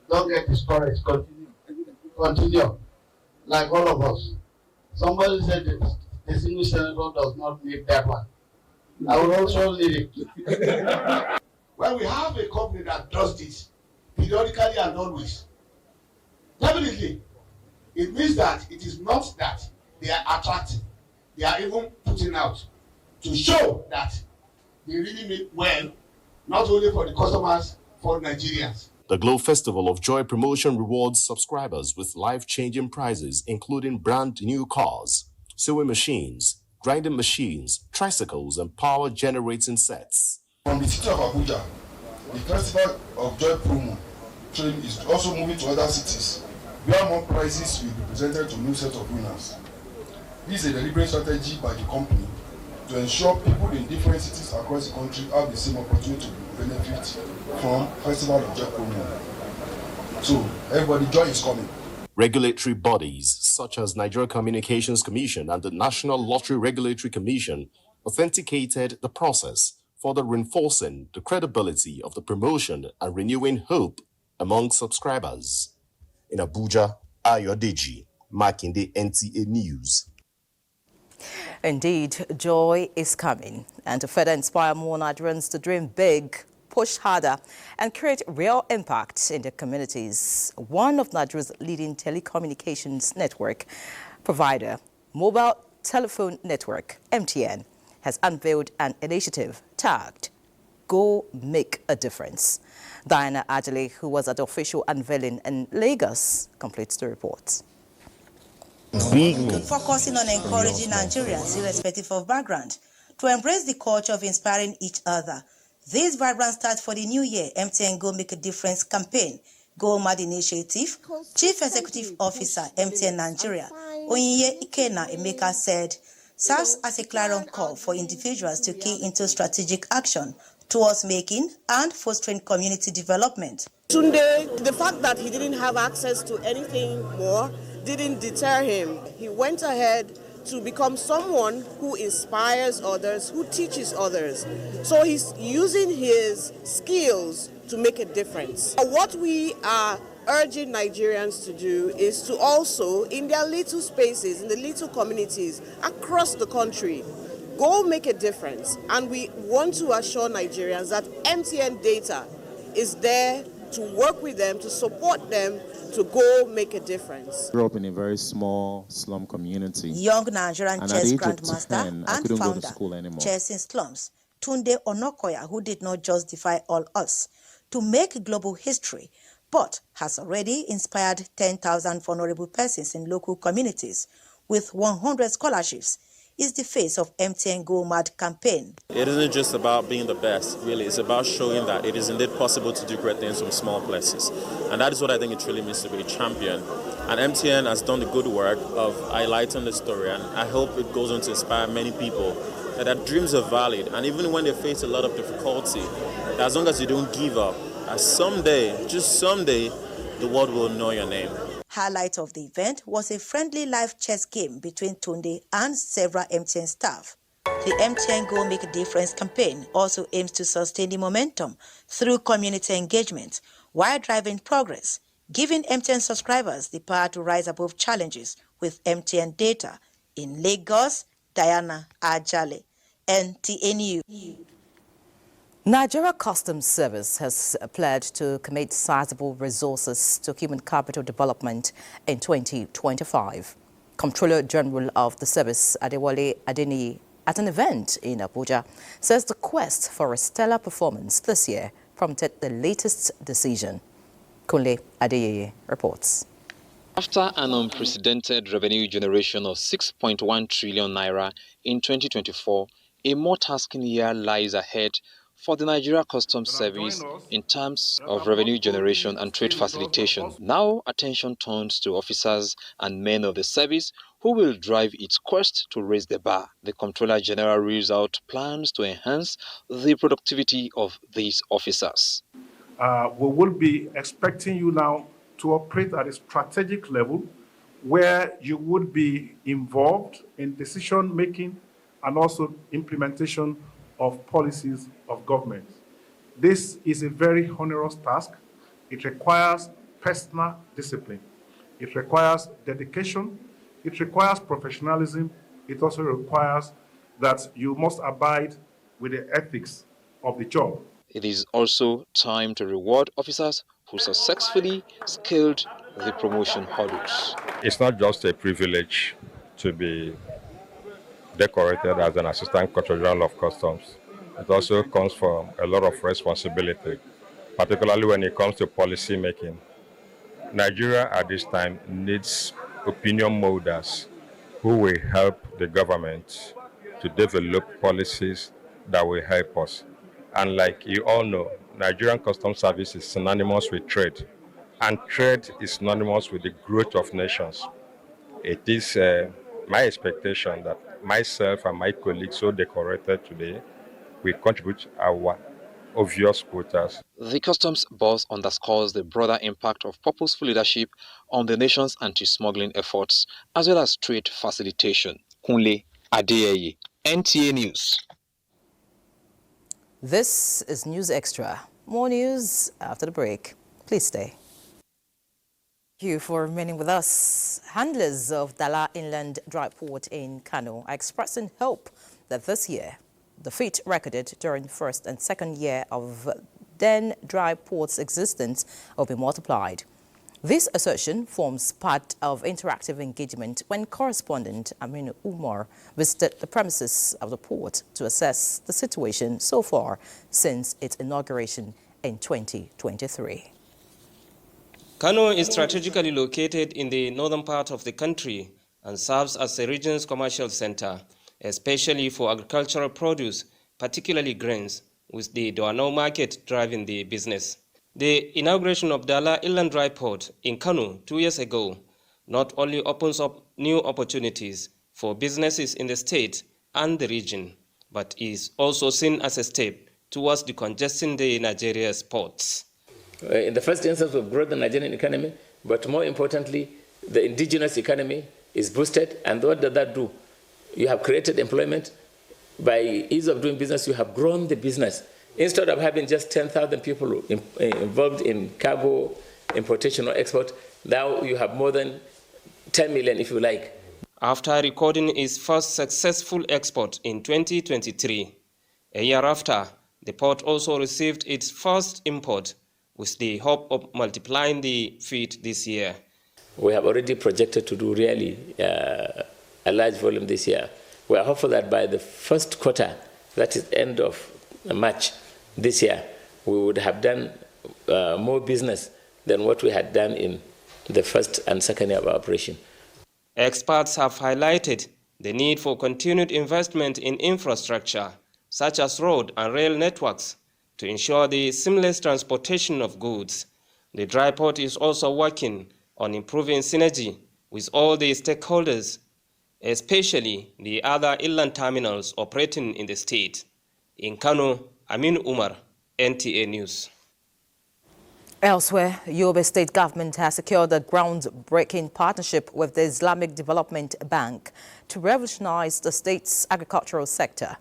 don't get discouraged. Continue. Like all of us. Somebody said that the single senator does not need that one. I will also need it. When we have a company that does this periodically and always, definitely, it means that it is not that they are attracting, they are even putting out to show that they really make well, not only for the customers, for Nigerians. The Glo Festival of Joy promotion rewards subscribers with life-changing prizes, including brand new cars, sewing machines, grinding machines, tricycles, and power-generating sets. From the city of Abuja, the Festival of Joy promo train is also moving to other cities, where more prizes will be presented to a new set of winners. This is a deliberate strategy by the company to ensure people in different cities across the country have the same opportunity to benefit from Festival of Joy promo. So, everybody, joy is coming. Regulatory bodies such as Nigeria Communications Commission and the National Lottery Regulatory Commission authenticated the process, further reinforcing the credibility of the promotion and renewing hope among subscribers. In Abuja, Ayodeji Makinde, NTA News. Indeed, joy is coming. And to further inspire more Nigerians to dream big, push harder, and create real impact in their communities, one of Nigeria's leading telecommunications network provider, Mobile Telephone Network, MTN, has unveiled an initiative tagged Go Make a Difference. Diana Ajale, who was at the official unveiling in Lagos, completes the report. Focusing on encouraging Nigerians, irrespective of background, to embrace the culture of inspiring each other. This vibrant start for the new year, MTN Go Make a Difference campaign Go Mad Initiative, Chief Executive Officer, MTN Nigeria, Onyinye Ikena Emeka said, serves as a clarion call for individuals to key into strategic action towards making and fostering community development. Tunde, the fact that he didn't have access to anything more didn't deter him. He went ahead to become someone who inspires others, who teaches others. So he's using his skills to make a difference. What we are urging Nigerians to do is to also, in their little spaces, in the little communities across the country, go make a difference. And we want to assure Nigerians that MTN data is there to work with them, to support them, to go make a difference. I grew up in a very small slum community. Young Nigerian chess grandmaster 10, and founder, Chess in Slums, Tunde Onokoya, who did not just defy all odds to make global history, but has already inspired 10,000 vulnerable persons in local communities with 100 scholarships, is the face of MTN Go Mad campaign. It isn't just about being the best, really. It's about showing that it is indeed possible to do great things from small places. And that is what I think it really means to be a champion. And MTN has done the good work of highlighting the story, and I hope it goes on to inspire many people that their dreams are valid. And even when they face a lot of difficulty, as long as you don't give up, someday, just someday, the world will know your name. Highlight of the event was a friendly live chess game between Tunde and several MTN staff. The MTN Go Make a Difference campaign also aims to sustain the momentum through community engagement while driving progress, giving MTN subscribers the power to rise above challenges with MTN data. In Lagos, Diana Ajale, NTA News. Nigeria Customs Service has pledged to commit sizable resources to human capital development in 2025. Comptroller General of the service, Adewale Adeniyi, at an event in Abuja, says the quest for a stellar performance this year prompted the latest decision. Kunle Adeyeye reports. After an unprecedented revenue generation of 6.1 trillion naira in 2024, a more tasking year lies ahead for the Nigeria Customs Service in terms of revenue generation and trade facilitation. Now attention turns to officers and men of the service who will drive its quest to raise the bar. The Comptroller General reads out plans to enhance the productivity of these officers. We will be expecting you now to operate at a strategic level where you would be involved in decision making and also implementation of policies of government. This is a very onerous task. It requires personal discipline. It requires dedication. It requires professionalism. It also requires that you must abide with the ethics of the job. It is also time to reward officers who successfully scaled the promotion hurdles. It's not just a privilege to be decorated as an Assistant Controller General of Customs. It also comes from a lot of responsibility, particularly when it comes to policy making. Nigeria at this time needs opinion molders who will help the government to develop policies that will help us. And like you all know, Nigerian Customs Service is synonymous with trade, and trade is synonymous with the growth of nations. It is my expectation that myself and my colleagues so decorated today will contribute our obvious quotas. The customs boss underscores the broader impact of purposeful leadership on the nation's anti-smuggling efforts, as well as trade facilitation. Kunle Adeyeye, NTA News. This is News Extra. More news after the break. Please stay. Thank you for remaining with us. Handlers of Dala Inland Dry Port in Kano are expressing hope that this year, the feat recorded during the first and second year of then dry port's existence will be multiplied. This assertion forms part of interactive engagement when correspondent Aminu Umar visited the premises of the port to assess the situation so far since its inauguration in 2023. Kano is strategically located in the northern part of the country and serves as the region's commercial center, especially for agricultural produce, particularly grains, with the Doano market driving the business. The inauguration of Dala Inland Dry Port in Kano 2 years ago not only opens up new opportunities for businesses in the state and the region, but is also seen as a step towards decongesting the Nigeria's ports. In the first instance, we've grown the Nigerian economy, but more importantly, the indigenous economy is boosted. And what does that do? You have created employment. By ease of doing business, you have grown the business. Instead of having just 10,000 people involved in cargo, importation or export, now you have more than 10 million, if you like. After recording its first successful export in 2023, a year after, the port also received its first import, with the hope of multiplying the feed this year. We have already projected to do really a large volume this year. We are hopeful that by the first quarter, that is end of March this year, we would have done more business than what we had done in the first and second year of our operation. Experts have highlighted the need for continued investment in infrastructure, such as road and rail networks, to ensure the seamless transportation of goods. The dry port is also working on improving synergy with all the stakeholders, especially the other inland terminals operating in the state. In Kano, Amin Umar, NTA News. Elsewhere, Yobe State government has secured a groundbreaking partnership with the Islamic Development Bank to revolutionize the state's agricultural sector.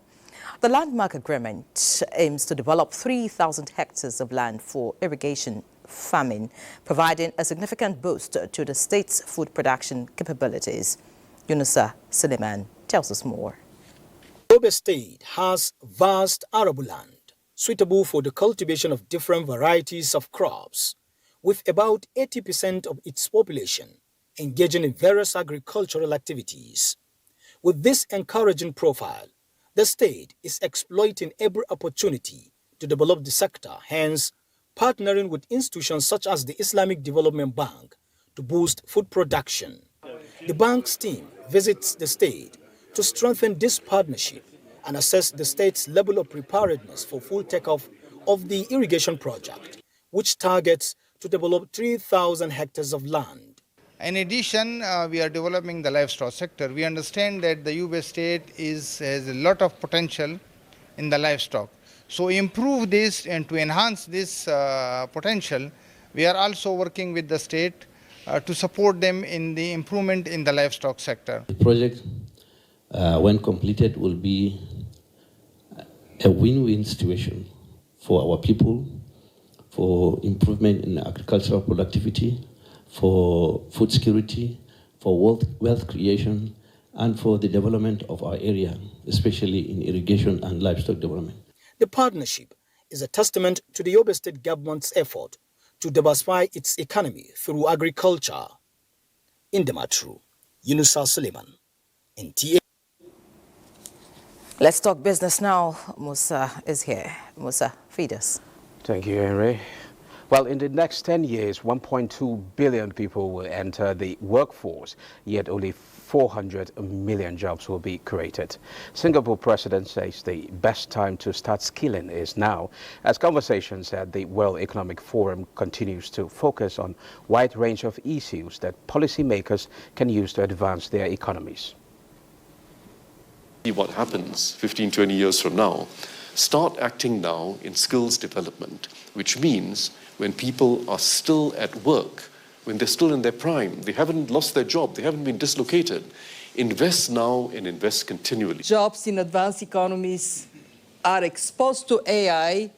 The landmark agreement aims to develop 3,000 hectares of land for irrigation farming, providing a significant boost to the state's food production capabilities. Yunusa Suleiman tells us more. Yobe State has vast arable land suitable for the cultivation of different varieties of crops, with about 80% of its population engaging in various agricultural activities. With this encouraging profile, the state is exploiting every opportunity to develop the sector, hence partnering with institutions such as the Islamic Development Bank to boost food production. The bank's team visits the state to strengthen this partnership and assess the state's level of preparedness for full takeoff of the irrigation project, which targets to develop 3,000 hectares of land. In addition, we are developing the livestock sector. We understand that the Yobe State has a lot of potential in the livestock. So improve this and to enhance this potential, we are also working with the state to support them in the improvement in the livestock sector. The project, when completed, will be a win-win situation for our people, for improvement in agricultural productivity, for food security, for wealth creation, and for the development of our area, especially in irrigation and livestock development. The partnership is a testament to the Yobe State government's effort to diversify its economy through agriculture. In Damaturu, Yunusa Suleiman, NTA. Let's talk business now. Musa is here. Musa, feed us. Thank you, Henry. Well, in the next 10 years, 1.2 billion people will enter the workforce, yet only 400 million jobs will be created. Singapore president says the best time to start skilling is now, as conversations at the World Economic Forum continues to focus on a wide range of issues that policymakers can use to advance their economies. What happens 15, 20 years from now, start acting now in skills development, which means when people are still at work, when they're still in their prime, they haven't lost their job, they haven't been dislocated, invest now and invest continually. Jobs in advanced economies are exposed to AI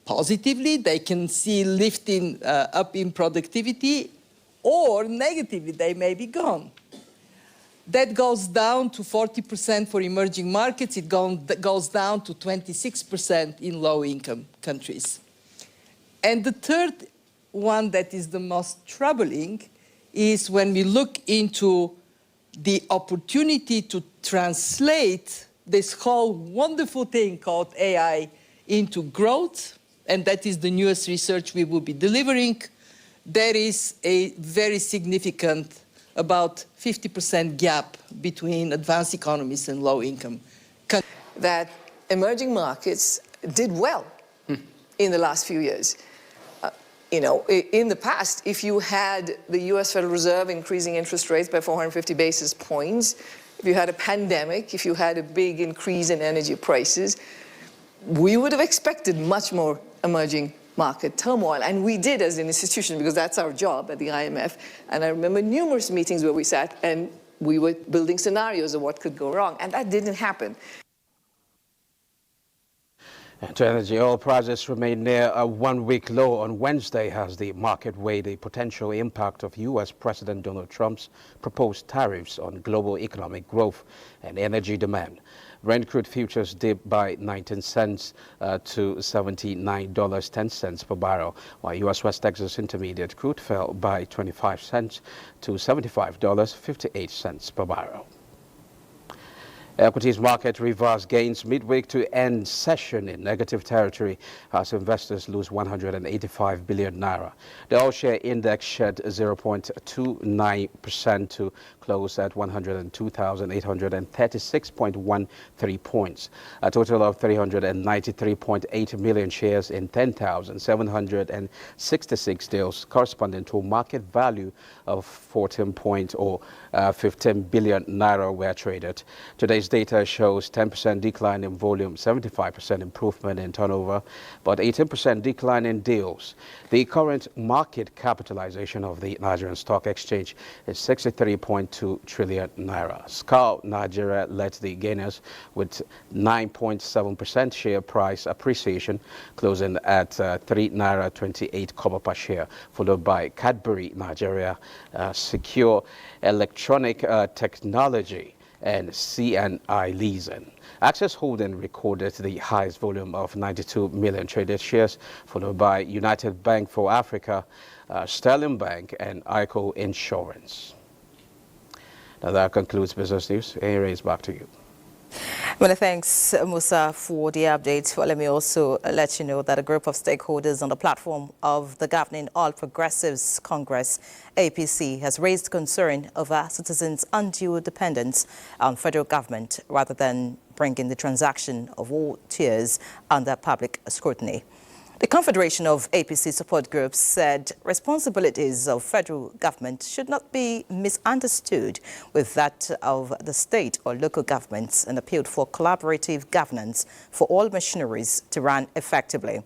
positively. They can see lifting up in productivity, or negatively, they may be gone. That goes down to 40% for emerging markets. It goes down to 26% in low-income countries. And the third one that is the most troubling is when we look into the opportunity to translate this whole wonderful thing called AI into growth, and that is the newest research we will be delivering. There is a very significant, about 50% gap between advanced economies and low-income countries. That emerging markets did well in the last few years. You know, in the past, if you had the U.S. Federal Reserve increasing interest rates by 450 basis points, if you had a pandemic, if you had a big increase in energy prices, we would have expected much more emerging market turmoil. And we did as an institution, because that's our job at the IMF. And I remember numerous meetings where we sat and we were building scenarios of what could go wrong. And that didn't happen. And to energy, oil prices remain near a one-week low on Wednesday as the market weighed the potential impact of U.S. President Donald Trump's proposed tariffs on global economic growth and energy demand. Brent crude futures dipped by 19 cents to $79.10 per barrel, while U.S. West Texas Intermediate crude fell by 25 cents to $75.58 per barrel. Equities market reversed gains midweek to end session in negative territory as investors lose 185 billion naira. The all-share index shed 0.29% to close at 102,836.13 points. A total of 393.8 million shares in 10,766 deals, corresponding to a market value of 15 billion naira were traded. Today's data shows 10% decline in volume, 75% improvement in turnover, but 18% decline in deals. The current market capitalization of the Nigerian Stock Exchange is 63.2 trillion naira. SCAL Nigeria led the gainers with 9.7% share price appreciation, closing at 3 naira 28 kobo per share, followed by Cadbury Nigeria, Secure Electronic Technology, and CNI Leasing. Access Holding recorded the highest volume of 92 million traded shares, followed by United Bank for Africa, Sterling Bank, and ICO Insurance. Now that concludes business news. Anyways, back to you. Many thanks, Musa, for the update. Well, let me also let you know that a group of stakeholders on the platform of the governing All Progressives Congress, APC, has raised concern over citizens' undue dependence on federal government rather than bringing the transaction of all tiers under public scrutiny. The Confederation of APC support groups said responsibilities of federal government should not be misunderstood with that of the state or local governments and appealed for collaborative governance for all machineries to run effectively.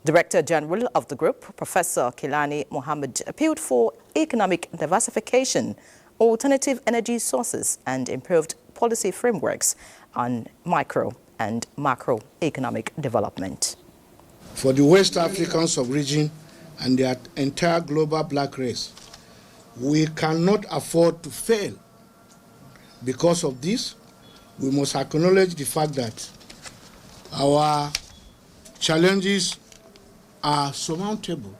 Director General of the group, Professor Kilani Mohammed, appealed for economic diversification, alternative energy sources, and improved policy frameworks on micro and macroeconomic development. For the West African sub-region and the entire global black race, we cannot afford to fail. Because of this, we must acknowledge the fact that our challenges are surmountable.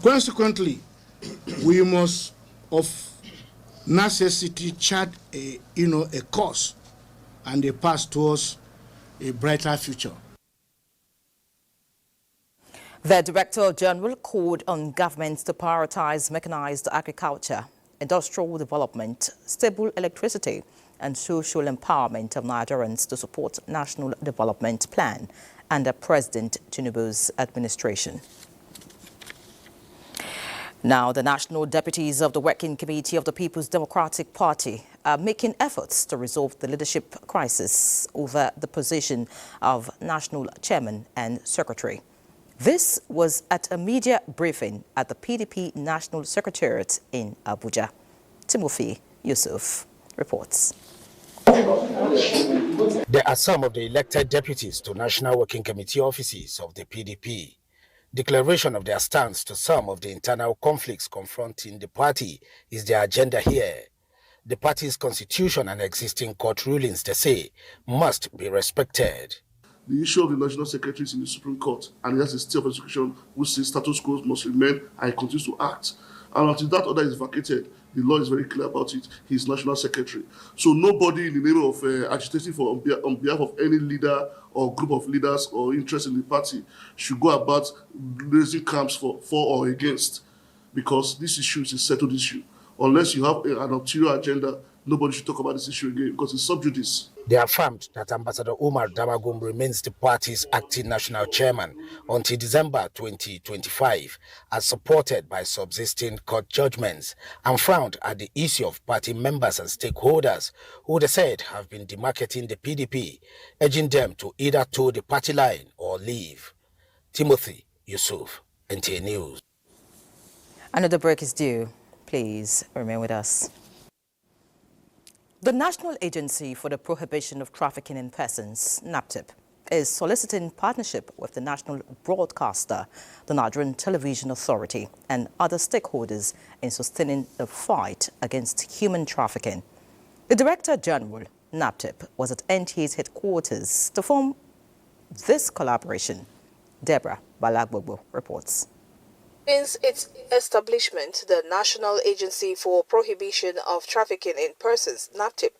Consequently, we must of necessity chart a course and a path towards a brighter future. The Director General called on governments to prioritize mechanized agriculture, industrial development, stable electricity, and social empowerment of Nigerians to support National Development Plan under President Tinubu's administration. Now, the national deputies of the Working Committee of the People's Democratic Party are making efforts to resolve the leadership crisis over the position of National Chairman and Secretary. This was at a media briefing at the PDP National Secretariat in Abuja. Timothy Yusuf reports. There are some of the elected deputies to National Working Committee offices of the PDP. Declaration of their stance to some of the internal conflicts confronting the party is their agenda here. The party's constitution and existing court rulings, they say, must be respected. The issue of the national secretary is in the Supreme Court, and it has a stay of execution which says status quo must remain and he continues to act. And until that order is vacated, the law is very clear about it. He is national secretary. So nobody in the name of agitating for on behalf of any leader or group of leaders or interest in the party should go about raising camps for or against, because this issue is a settled issue. Unless you have an ulterior agenda, nobody should talk about this issue again because it's sub judice. They affirmed that Ambassador Umar Damagum remains the party's acting national chairman until December 2025, as supported by subsisting court judgments, and frowned at the issue of party members and stakeholders who they said have been demarketing the PDP, urging them to either toe the party line or leave. Timothy Yusuf, NTA News. Another break is due. Please remain with us. The National Agency for the Prohibition of Trafficking in Persons, NAPTIP, is soliciting partnership with the national broadcaster, the Nigerian Television Authority, and other stakeholders in sustaining the fight against human trafficking. The Director General, NAPTIP, was at NTA's headquarters to form this collaboration. Deborah Balagbogbo reports. Since its establishment, the National Agency for Prohibition of Trafficking in Persons, NAPTIP,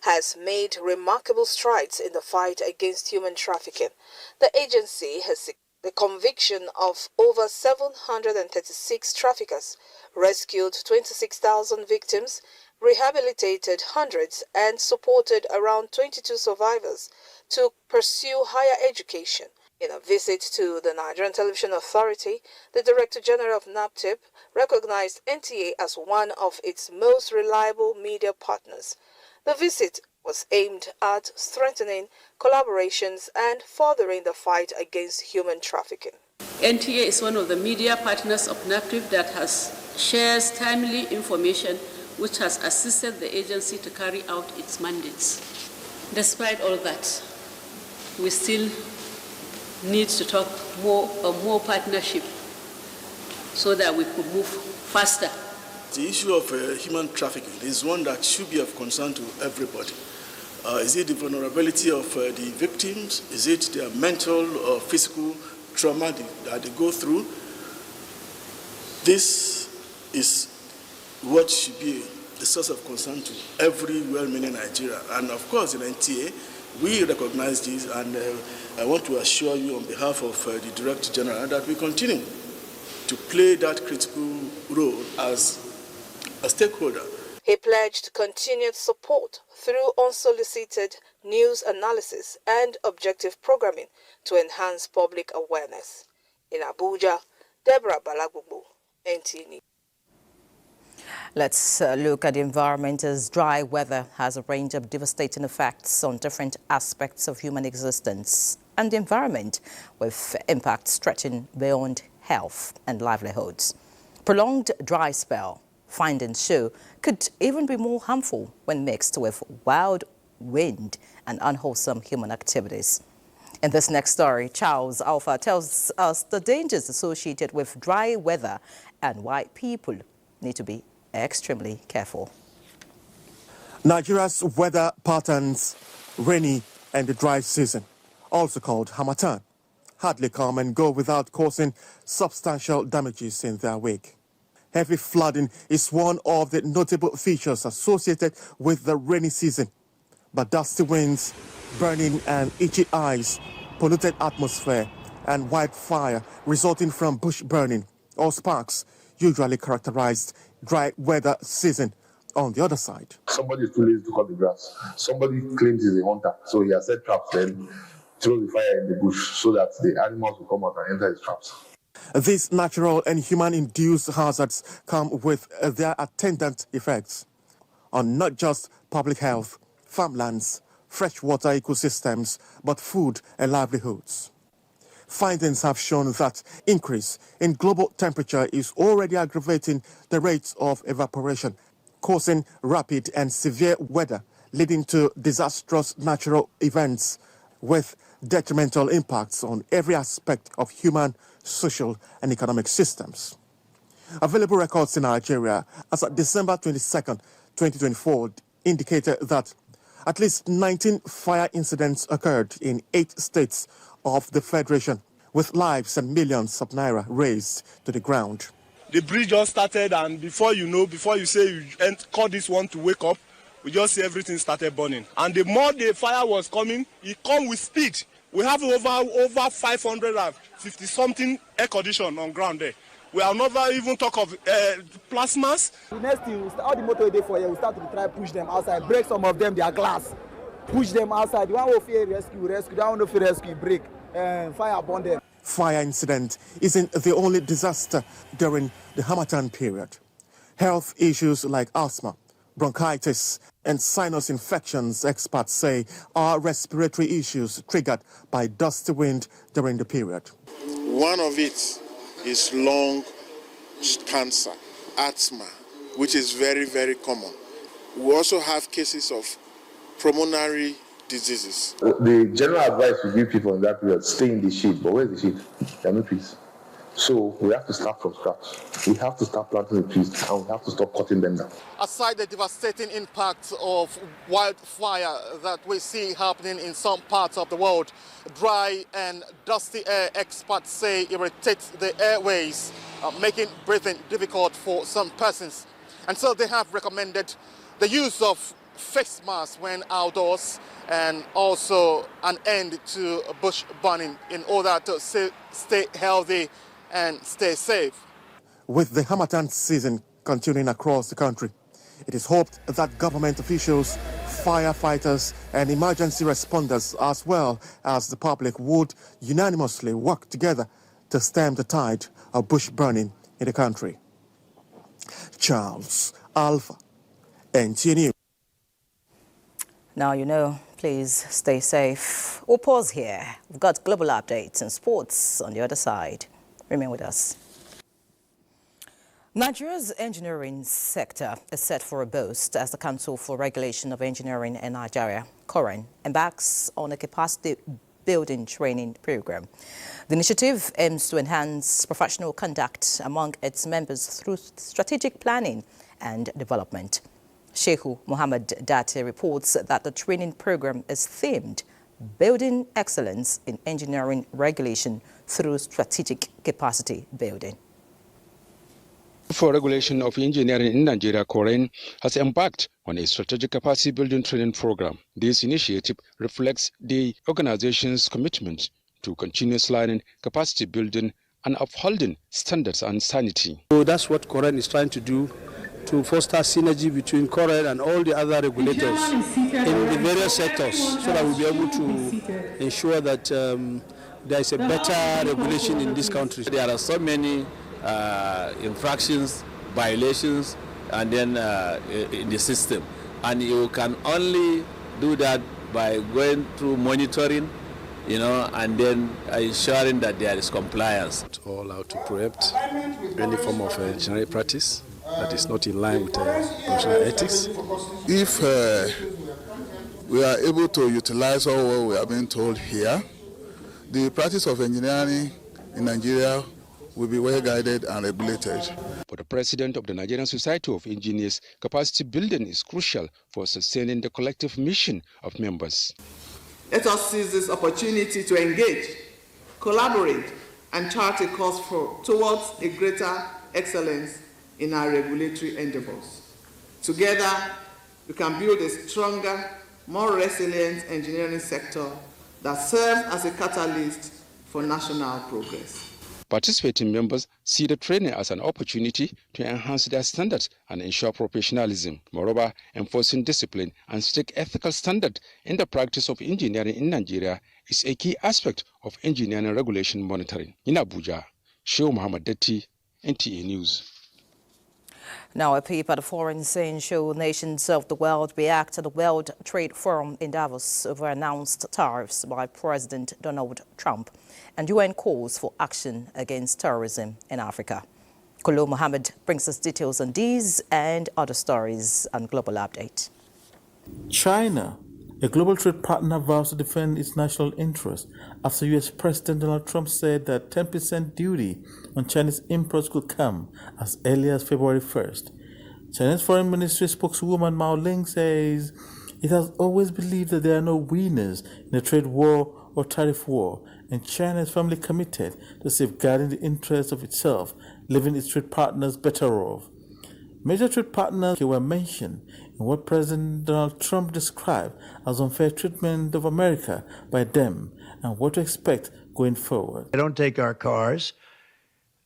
has made remarkable strides in the fight against human trafficking. The agency has the conviction of over 736 traffickers, rescued 26,000 victims, rehabilitated hundreds, and supported around 22 survivors to pursue higher education. In a visit to the Nigerian Television Authority, the Director General of NAPTIP recognized NTA as one of its most reliable media partners. The visit was aimed at strengthening collaborations and furthering the fight against human trafficking. NTA is one of the media partners of NAPTIP that shares timely information which has assisted the agency to carry out its mandates. Despite all that, we still need to talk more partnership so that we could move faster. The issue of human trafficking is one that should be of concern to everybody. Is it the vulnerability of the victims? Is it their mental or physical trauma that they go through? This is what should be a source of concern to every well-meaning Nigerian. And of course, in NTA, we recognize this, and I want to assure you on behalf of the Director General that we continue to play that critical role as a stakeholder. He pledged continued support through unsolicited news analysis and objective programming to enhance public awareness. In Abuja, Deborah Balagbogbo, NTA News. Let's look at the environment, as dry weather has a range of devastating effects on different aspects of human existence and the environment, with impacts stretching beyond health and livelihoods. Prolonged dry spell, findings show, could even be more harmful when mixed with wild wind and unwholesome human activities. In this next story, Charles Alpha tells us the dangers associated with dry weather and why people need to be extremely careful. Nigeria's weather patterns, rainy and the dry season, also called Harmattan, hardly come and go without causing substantial damages in their wake. Heavy flooding is one of the notable features associated with the rainy season, but dusty winds, burning and itchy eyes, polluted atmosphere and wildfire resulting from bush burning or sparks usually characterized dry weather season. On the other side, somebody is too lazy to cut the grass. Somebody claims he's a hunter, so he has set traps, then throws the fire in the bush so that the animals will come out and enter his traps. These natural and human-induced hazards come with their attendant effects on not just public health, farmlands, freshwater ecosystems, but food and livelihoods. Findings have shown that increase in global temperature is already aggravating the rates of evaporation, causing rapid and severe weather, leading to disastrous natural events with detrimental impacts on every aspect of human, social and economic systems. Available records in Nigeria as of December 22nd, 2024 indicated that at least 19 fire incidents occurred in 8 states of the Federation, with lives and millions of naira raised to the ground. The bridge just started, and before you say you call this one to wake up, we just see everything started burning. And the more the fire was coming, it come with speed. We have over 550 something air condition on ground there. We have never even talk of plasmas. The next thing, all the motor day for here, we start to try push them outside, break some of them, their glass, push them outside. The one who fear rescue, the one who fear rescue, break, fire upon them. Fire incident isn't the only disaster during the Harmattan period. Health issues like asthma, bronchitis, and sinus infections, experts say, are respiratory issues triggered by dusty wind during the period. One of it is lung cancer, asthma, which is very, very common. We also have cases of pulmonary diseases. The general advice we give people in that period, stay in the shade. But where's the shade? There are no trees. So we have to start from scratch. We have to start planting the trees and we have to stop cutting them down. Aside the devastating impact of wildfire that we see happening in some parts of the world, dry and dusty air, experts say, irritates the airways, making breathing difficult for some persons. And so they have recommended the use of face masks when outdoors and also an end to bush burning in order to stay healthy and stay safe. With the Harmattan season continuing across the country, it is hoped that government officials, firefighters and emergency responders, as well as the public, would unanimously work together to stem the tide of bush burning in the country. Charles Alpha, NTA News. Now you know, please stay safe. We'll pause here. We've got global updates and sports on the other side. Remain with us. Nigeria's engineering sector is set for a boost as the Council for Regulation of Engineering in Nigeria, COREN, embarks on a capacity building training program. The initiative aims to enhance professional conduct among its members through strategic planning and development. Shehu Mohammed Date reports that the training program is themed Building Excellence in Engineering Regulation through Strategic Capacity Building. For Regulation of Engineering in Nigeria, COREN has embarked on a strategic capacity building training program. This initiative reflects the organization's commitment to continuous learning, capacity building, and upholding standards and sanity. So that's what COREN is trying to do, to foster synergy between COREN and all the other regulators in the various sectors, so that we'll be able to ensure that there is a better regulation in this country. There are so many infractions, violations, and then in the system. And you can only do that by going through monitoring, and then ensuring that there is compliance. All out to preempt any form of engineering practice that is not in line with professional ethics. If we are able to utilize all what we are being told here, the practice of engineering in Nigeria will be well guided and regulated. For the president of the Nigerian Society of Engineers, capacity building is crucial for sustaining the collective mission of members. Let us seize this opportunity to engage, collaborate, and chart a course towards a greater excellence in our regulatory endeavors. Together, we can build a stronger, more resilient engineering sector that serves as a catalyst for national progress. Participating members see the training as an opportunity to enhance their standards and ensure professionalism. Moreover, enforcing discipline and strict ethical standards in the practice of engineering in Nigeria is a key aspect of engineering regulation monitoring. In Abuja, Shehu Mohammed Detti, NTA News. Now, a peep at the foreign scene show nations of the world react to the World Trade Forum in Davos over announced tariffs by President Donald Trump and UN calls for action against terrorism in Africa. Kolo Mohammed brings us details on these and other stories on Global Update. China, a global trade partner, vows to defend its national interests after U.S. President Donald Trump said that 10% duty on Chinese imports could come as early as February 1st. China's Foreign Ministry spokeswoman Mao Ling says it has always believed that there are no winners in a trade war or tariff war, and China is firmly committed to safeguarding the interests of itself, leaving its trade partners better off. Major trade partners were mentioned in what President Donald Trump described as unfair treatment of America by them and what to expect going forward. They don't take our cars.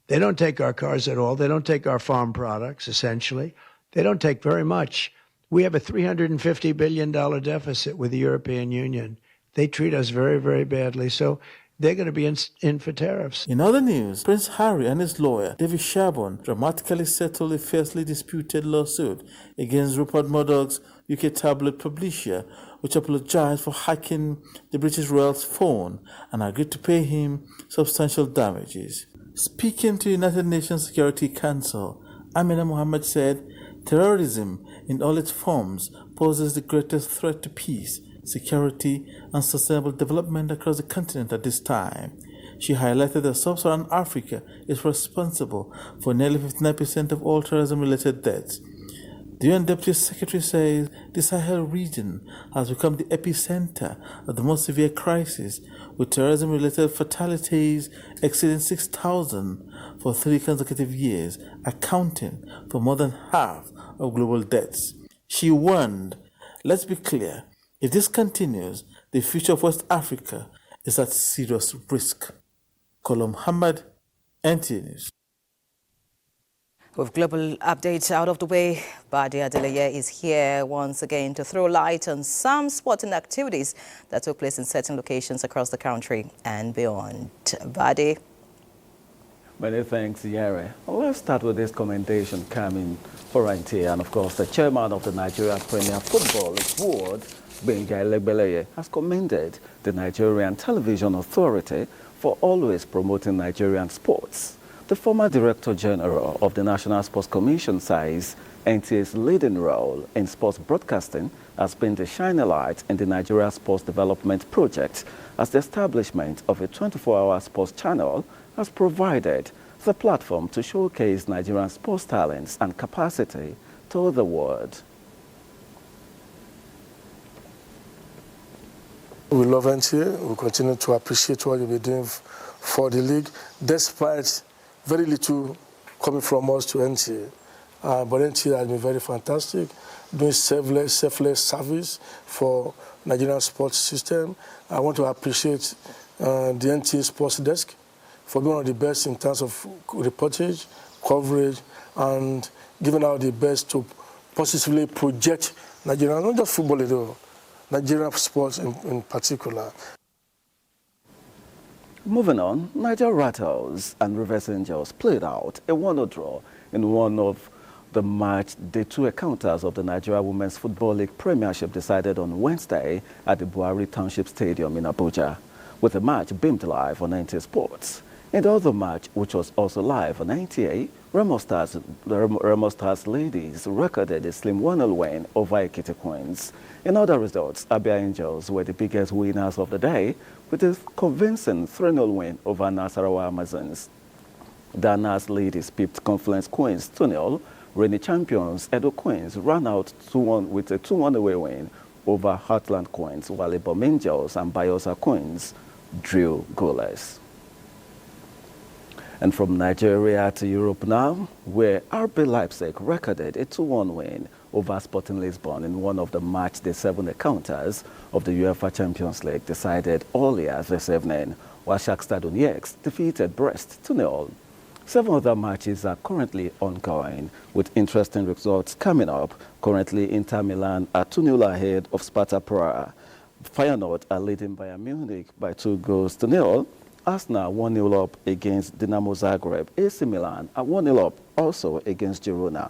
They don't take our cars at all. They don't take our farm products, essentially. They don't take very much. We have a $350 billion deficit with the European Union. They treat us very, very badly. So they're going to be in for tariffs. In other news, Prince Harry and his lawyer, David Shabon, dramatically settled a fiercely disputed lawsuit against Rupert Murdoch's UK tabloid publisher, which apologized for hacking the British royal's phone and agreed to pay him substantial damages. Speaking to the United Nations Security Council, Amina Mohammed said, terrorism in all its forms poses the greatest threat to peace, security, and sustainable development across the continent at this time. She highlighted that Sub-Saharan Africa is responsible for nearly 59% of all terrorism-related deaths. The UN Deputy Secretary says the Sahel region has become the epicenter of the most severe crisis, with terrorism-related fatalities exceeding 6,000 for 3 consecutive years, accounting for more than half of global deaths. She warned, let's be clear, if this continues, the future of West Africa is at serious risk. Kola Muhammad, NTA News. With global updates out of the way, Badi Adeleye is here once again to throw light on some sporting activities that took place in certain locations across the country and beyond. Badi. Many thanks, Yere. Well, let's start with this commendation coming for NTA, and of course the chairman of the Nigerian Premier Football Board, Benga Elegbeleye, has commended the Nigerian Television Authority for always promoting Nigerian sports. The former Director General of the National Sports Commission says NTA's leading role in sports broadcasting has been the shining light in the Nigeria Sports Development Project, as the establishment of a 24-hour sports channel has provided the platform to showcase Nigerian sports talents and capacity to the world. We love NTA. We continue to appreciate what you've been doing for the league, despite very little coming from us to NTA. But NTA has been very fantastic, doing selfless service for Nigerian sports system. I want to appreciate the NTA Sports Desk for being one of the best in terms of reportage, coverage, and giving out the best to positively project Nigeria, not just football at all, Nigerian sports in particular. Moving on, Niger Rattles and Rivers Angels played out a 1-0 draw in one of the match day 2 encounters of the Nigeria Women's Football League Premiership decided on Wednesday at the Buhari Township Stadium in Abuja, with the match beamed live on NTA Sports. In the other match, which was also live on NTA, Remo Stars ladies recorded a slim 1-0 win over Ekiti Queens. In other results, Abia Angels were the biggest winners of the day, with a convincing 3-0 win over Nasarawa Amazons. Danas ladies pipped Confluence Queens 2-0. Reigning champions Edo Queens ran out 2-1 with a 2-1 away win over Heartland Queens, while Ibom Angels and Bayelsa Queens drew goalless. And from Nigeria to Europe now, where RB Leipzig recorded a 2-1 win over Sporting Lisbon in one of the match day 7 encounters of the UEFA Champions League decided earlier this evening, while Shakhtar Donetsk defeated Brest 2-0. 7 other matches are currently ongoing, with interesting results coming up. Currently, Inter Milan are 2-0 ahead of Sparta Praha. Feyenoord are leading Bayern Munich by 2-0. Arsenal 1-0 up against Dinamo Zagreb. AC Milan are 1-0 up also against Girona.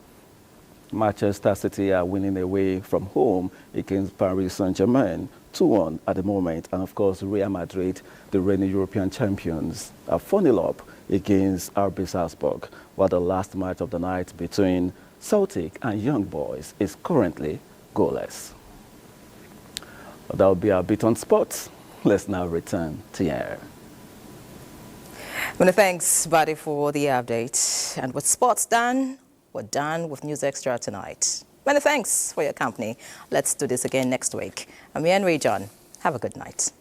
Manchester City are winning away from home against Paris Saint-Germain 2-1 at the moment. And of course, Real Madrid, the reigning European champions, are 4-0 up against RB Salzburg, while the last match of the night between Celtic and Young Boys is currently goalless. That will be our bit on sports. Let's now return to air. Many thanks, Buddy, for the update. And with sports done, we're done with News Extra tonight. Many thanks for your company. Let's do this again next week. I'm Ian Ray John. Have a good night.